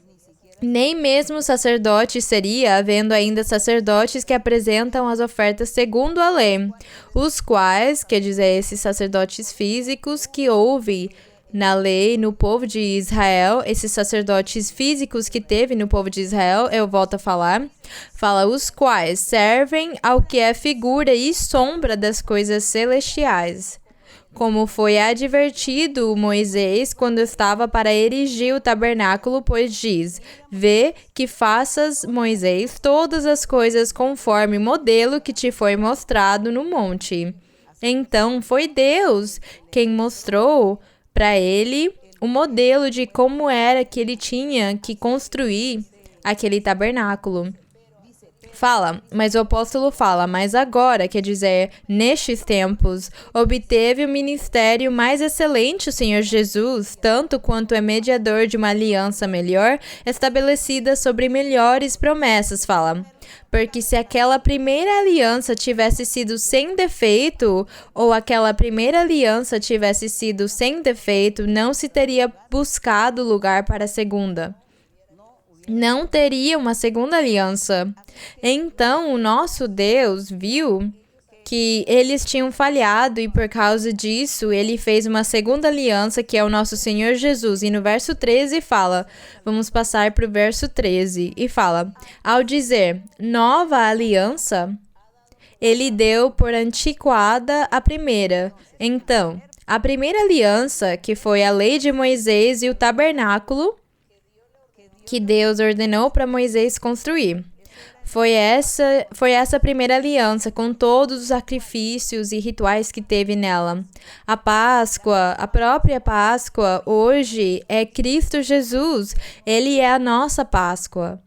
nem mesmo sacerdote seria, havendo ainda sacerdotes que apresentam as ofertas segundo a lei, os quais, quer dizer, esses sacerdotes físicos que houve na lei, no povo de Israel, esses sacerdotes físicos que teve no povo de Israel, eu volto a falar, fala os quais servem ao que é figura e sombra das coisas celestiais. Como foi advertido Moisés quando estava para erigir o tabernáculo, pois diz: vê que faças, Moisés, todas as coisas conforme o modelo que te foi mostrado no monte. Então foi Deus quem mostrou para ele o modelo de como era que ele tinha que construir aquele tabernáculo. Mas o apóstolo fala: mas agora, quer dizer, nestes tempos, obteve o ministério mais excelente o Senhor Jesus, tanto quanto é mediador de uma aliança melhor, estabelecida sobre melhores promessas, porque se aquela primeira aliança tivesse sido sem defeito, ou aquela primeira aliança tivesse sido sem defeito, não se teria buscado lugar para a segunda. Não teria uma segunda aliança. Então, o nosso Deus viu que eles tinham falhado e por causa disso, ele fez uma segunda aliança, que é o nosso Senhor Jesus. E no verso 13 fala, vamos passar para o verso 13, e fala: ao dizer nova aliança, ele deu por antiquada a primeira. Então, a primeira aliança, que foi a lei de Moisés e o tabernáculo, que Deus ordenou para Moisés construir. Foi essa primeira aliança, com todos os sacrifícios e rituais que teve nela. A Páscoa, a própria Páscoa, hoje é Cristo Jesus. Ele é a nossa Páscoa.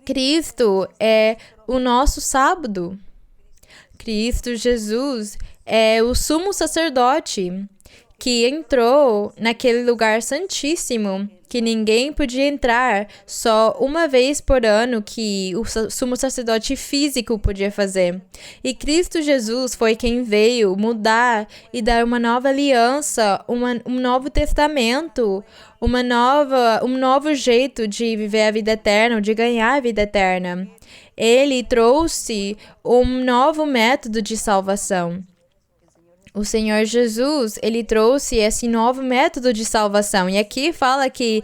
Cristo é o nosso sábado. Cristo Jesus é o sumo sacerdote que entrou naquele lugar santíssimo, que ninguém podia entrar, só uma vez por ano que o sumo sacerdote físico podia fazer. E Cristo Jesus foi quem veio mudar e dar uma nova aliança, um novo testamento, um novo jeito de viver a vida eterna, de ganhar a vida eterna. Ele trouxe um novo método de salvação. O Senhor Jesus, ele trouxe esse novo método de salvação. E aqui fala que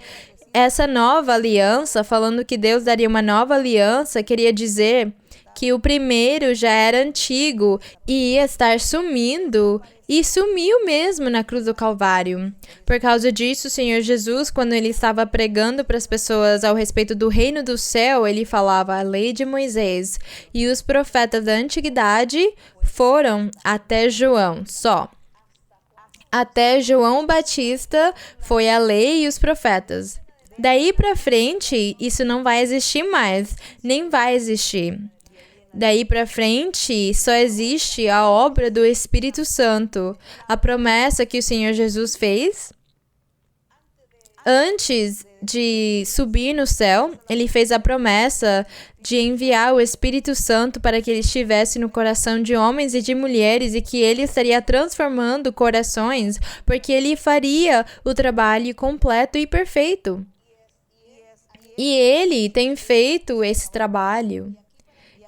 essa nova aliança, falando que Deus daria uma nova aliança, queria dizer que o primeiro já era antigo e ia estar sumindo, e sumiu mesmo na cruz do Calvário. Por causa disso, o Senhor Jesus, quando ele estava pregando para as pessoas ao respeito do reino do céu, ele falava a lei de Moisés e os profetas da antiguidade foram até João só. Até João Batista foi a lei e os profetas. Daí para frente, isso não vai existir mais, nem vai existir. Daí para frente, só existe a obra do Espírito Santo, a promessa que o Senhor Jesus fez. Antes de subir no céu, ele fez a promessa de enviar o Espírito Santo para que ele estivesse no coração de homens e de mulheres e que ele estaria transformando corações, porque ele faria o trabalho completo e perfeito. E ele tem feito esse trabalho.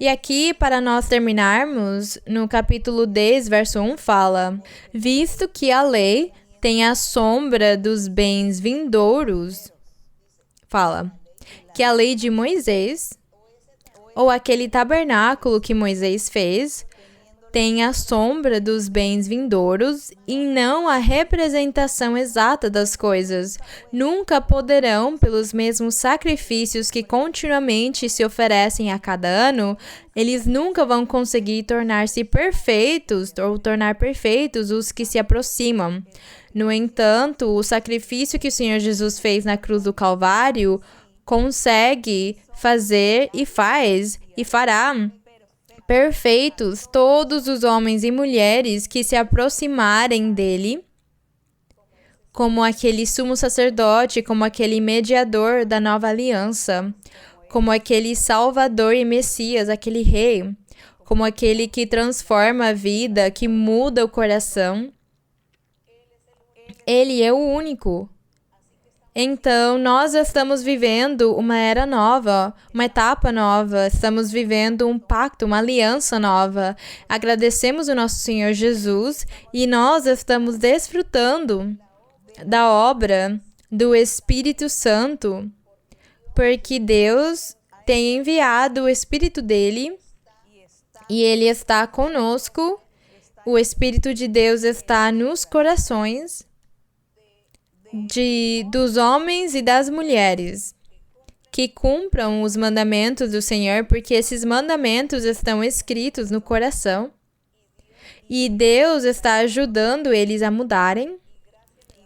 E aqui, para nós terminarmos, no capítulo 10, verso 1, fala: visto que a lei tem a sombra dos bens vindouros, fala que a lei de Moisés, ou aquele tabernáculo que Moisés fez, tem a sombra dos bens vindouros e não a representação exata das coisas. Nunca poderão, pelos mesmos sacrifícios que continuamente se oferecem a cada ano, eles nunca vão conseguir tornar-se perfeitos ou tornar perfeitos os que se aproximam. No entanto, o sacrifício que o Senhor Jesus fez na cruz do Calvário consegue fazer e faz e fará perfeitos todos os homens e mulheres que se aproximarem dele, como aquele sumo sacerdote, como aquele mediador da nova aliança, como aquele Salvador e Messias, aquele rei, como aquele que transforma a vida, que muda o coração. Ele é o único. Então, nós estamos vivendo uma era nova, uma etapa nova, estamos vivendo um pacto, uma aliança nova. Agradecemos o nosso Senhor Jesus e nós estamos desfrutando da obra do Espírito Santo, porque Deus tem enviado o Espírito dele e ele está conosco. O Espírito de Deus está nos corações dos homens e das mulheres que cumpram os mandamentos do Senhor, porque esses mandamentos estão escritos no coração e Deus está ajudando eles a mudarem.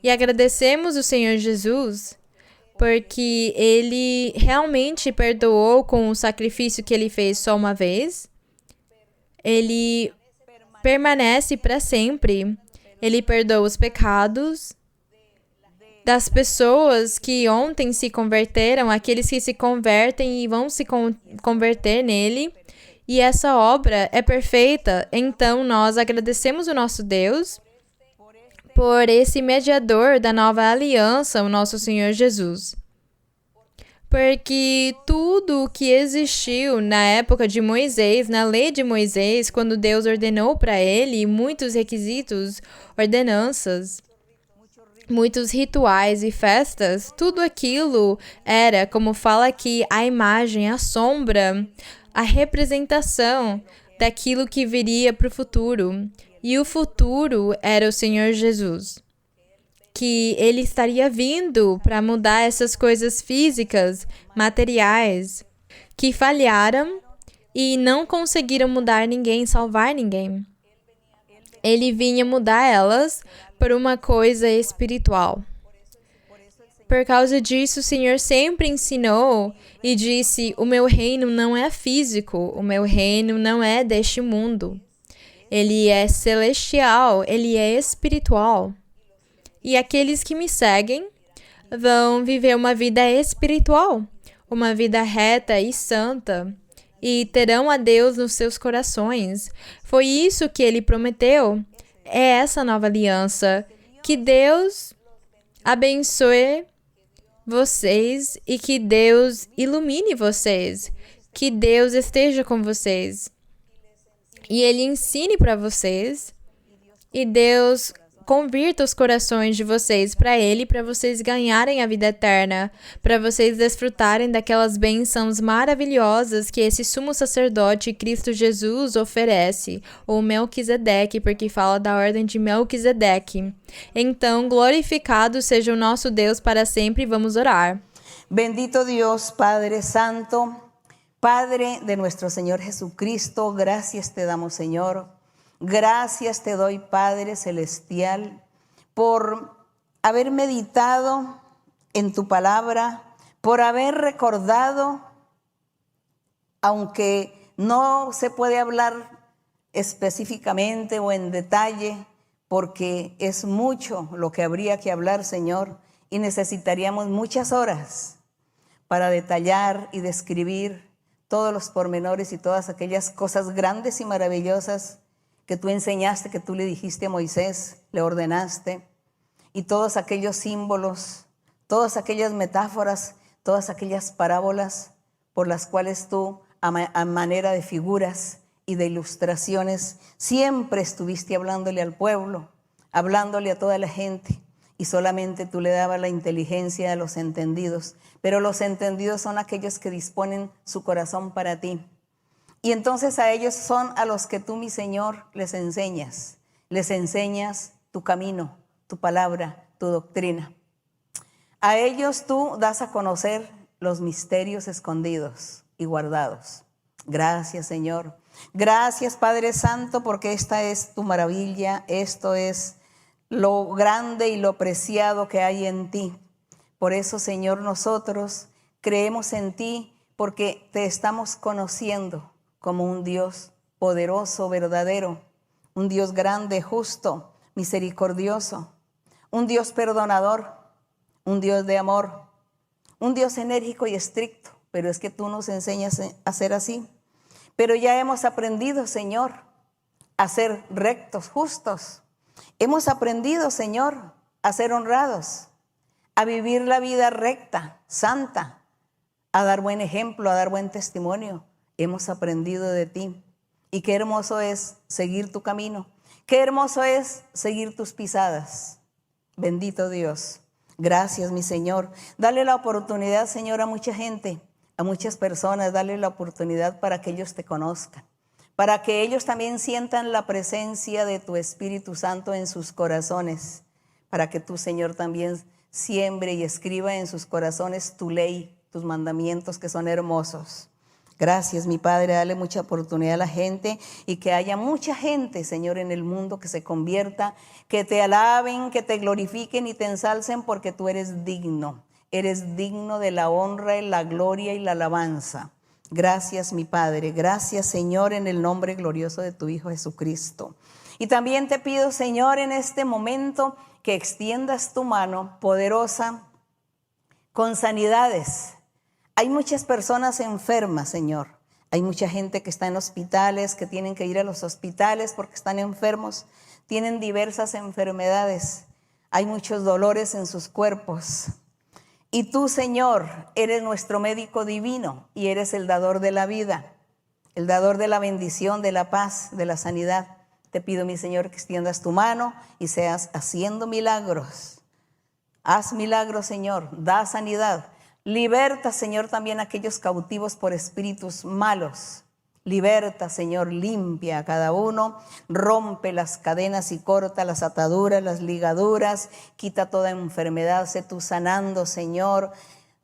E agradecemos o Senhor Jesus porque ele realmente perdoou com o sacrifício que ele fez só uma vez. Ele permanece para sempre. Ele perdoa os pecados das pessoas que ontem se converteram, aqueles que se convertem e vão se converter nele. E essa obra é perfeita. Então, nós agradecemos o nosso Deus por esse mediador da nova aliança, o nosso Senhor Jesus. Porque tudo o que existiu na época de Moisés, na lei de Moisés, quando Deus ordenou para ele muitos requisitos, ordenanças, muitos rituais e festas, tudo aquilo era, como fala aqui, a imagem, a sombra, a representação daquilo que viria para o futuro. E o futuro era o Senhor Jesus, que ele estaria vindo para mudar essas coisas físicas, materiais, que falharam e não conseguiram mudar ninguém, salvar ninguém. Ele vinha mudar elas por uma coisa espiritual. Por causa disso, o Senhor sempre ensinou e disse: o meu reino não é físico, o meu reino não é deste mundo. Ele é celestial, ele é espiritual. E aqueles que me seguem vão viver uma vida espiritual, uma vida reta e santa, e terão a Deus nos seus corações. Foi isso que ele prometeu. É essa nova aliança. Que Deus abençoe vocês e que Deus ilumine vocês. Que Deus esteja com vocês. E Ele ensine para vocês. E Deus convirta os corações de vocês para Ele, para vocês ganharem a vida eterna, para vocês desfrutarem daquelas bênçãos maravilhosas que esse sumo sacerdote Cristo Jesus oferece, ou Melquisedeque, porque fala da ordem de Melquisedeque. Então, glorificado seja o nosso Deus para sempre. Vamos orar. Bendito Dios, Padre Santo, Padre de nuestro Señor Jesucristo, gracias te damos, Señor. Gracias te doy, Padre Celestial, por haber meditado en tu palabra, por haber recordado, aunque no se puede hablar específicamente o en detalle, porque es mucho lo que habría que hablar, Señor, y necesitaríamos muchas horas para detallar y describir todos los pormenores y todas aquellas cosas grandes y maravillosas que tú enseñaste, que tú le dijiste a Moisés, le ordenaste, y todos aquellos símbolos, todas aquellas metáforas, todas aquellas parábolas por las cuales tú, a manera de figuras y de ilustraciones, siempre estuviste hablándole al pueblo, hablándole a toda la gente, y solamente tú le dabas la inteligencia a los entendidos, pero los entendidos son aquellos que disponen su corazón para ti. Y entonces a ellos son a los que tú, mi Señor, les enseñas tu camino, tu palabra, tu doctrina. A ellos tú das a conocer los misterios escondidos y guardados. Gracias, Señor. Gracias, Padre Santo, porque esta es tu maravilla, esto es lo grande y lo preciado que hay en ti. Por eso, Señor, nosotros creemos en ti porque te estamos conociendo como un Dios poderoso, verdadero, un Dios grande, justo, misericordioso, un Dios perdonador, un Dios de amor, un Dios enérgico y estricto, pero es que tú nos enseñas a ser así. Pero ya hemos aprendido, Señor, a ser rectos, justos. Hemos aprendido, Señor, a ser honrados, a vivir la vida recta, santa, a dar buen ejemplo, a dar buen testimonio. Hemos aprendido de ti, y qué hermoso es seguir tu camino, qué hermoso es seguir tus pisadas. Bendito Dios, gracias, mi Señor. Dale la oportunidad, Señor, a mucha gente, a muchas personas, dale la oportunidad para que ellos te conozcan, para que ellos también sientan la presencia de tu Espíritu Santo en sus corazones, para que tú, Señor, también siembre y escriba en sus corazones tu ley, tus mandamientos que son hermosos. Gracias, mi Padre, dale mucha oportunidad a la gente y que haya mucha gente, Señor, en el mundo que se convierta, que te alaben, que te glorifiquen y te ensalcen porque tú eres digno de la honra y la gloria y la alabanza. Gracias, mi Padre, gracias, Señor, en el nombre glorioso de tu Hijo Jesucristo. Y también te pido, Señor, en este momento que extiendas tu mano poderosa con sanidades. Hay muchas personas enfermas, Señor. Hay mucha gente que está en hospitales, que tienen que ir a los hospitales porque están enfermos. Tienen diversas enfermedades. Hay muchos dolores en sus cuerpos. Y tú, Señor, eres nuestro médico divino y eres el dador de la vida, el dador de la bendición, de la paz, de la sanidad. Te pido, mi Señor, que extiendas tu mano y seas haciendo milagros. Haz milagros, Señor. Da sanidad. Liberta, Señor, también a aquellos cautivos por espíritus malos. Liberta, Señor, limpia a cada uno. Rompe las cadenas y corta las ataduras, las ligaduras. Quita toda enfermedad. Sé tú sanando, Señor,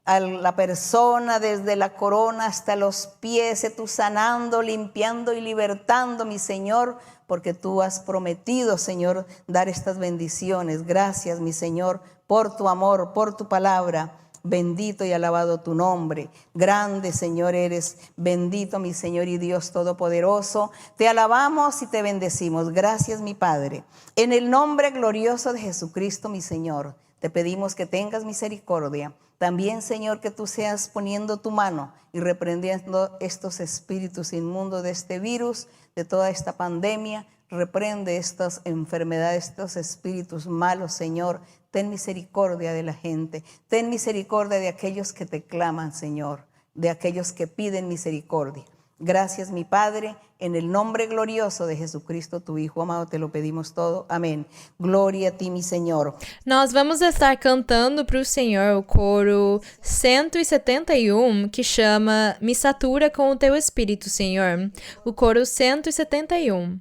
a la persona desde la corona hasta los pies. Sé tú sanando, limpiando y libertando, mi Señor, porque tú has prometido, Señor, dar estas bendiciones. Gracias, mi Señor, por tu amor, por tu palabra. Bendito y alabado tu nombre. Grande, Señor, eres. Bendito, mi Señor y Dios Todopoderoso. Te alabamos y te bendecimos. Gracias, mi Padre. En el nombre glorioso de Jesucristo, mi Señor, te pedimos que tengas misericordia. También, Señor, que tú seas poniendo tu mano y reprendiendo estos espíritus inmundos de este virus, de toda esta pandemia. Reprende estas enfermedades, estos espíritus malos, Señor. Ten misericordia de la gente. Ten misericordia de aquellos que te claman, Señor, de aquellos que piden misericordia. Gracias, mi Padre, en el nombre glorioso de Jesucristo, tu Hijo amado, te lo pedimos todo. Amém. Glória a ti, mi Senhor. Nós vamos estar cantando para o Senhor o coro 171, que chama Me Satura com o Teu Espírito, Senhor. O coro 171.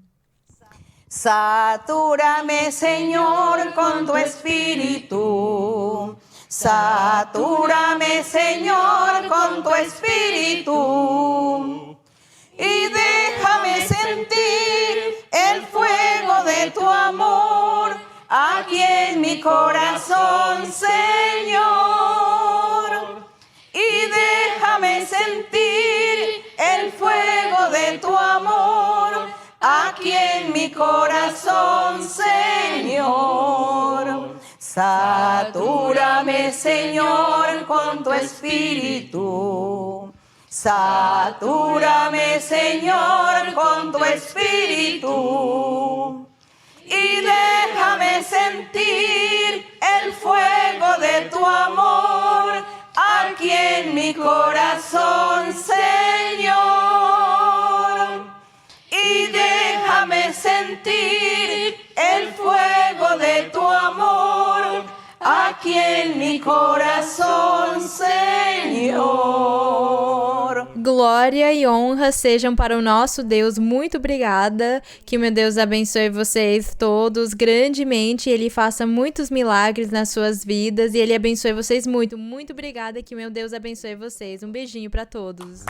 Satúrame, Señor, con tu espíritu. Satúrame, Señor, con tu espíritu. Y déjame sentir el fuego de tu amor aquí en mi corazón, Señor. Y déjame sentir el fuego de tu amor aquí en mi corazón, Señor. Satúrame, Señor, con tu espíritu. Satúrame, Señor, con tu espíritu. Y déjame sentir el fuego de tu amor aquí en mi corazón, Señor. Y déjame sentir el fuego de tu amor aquí en mi coração, Senhor. Glória e honra sejam para o nosso Deus. Muito obrigada. Que meu Deus abençoe vocês todos grandemente. Ele faça muitos milagres nas suas vidas e Ele abençoe vocês muito. Muito obrigada. Que meu Deus abençoe vocês. Um beijinho para todos.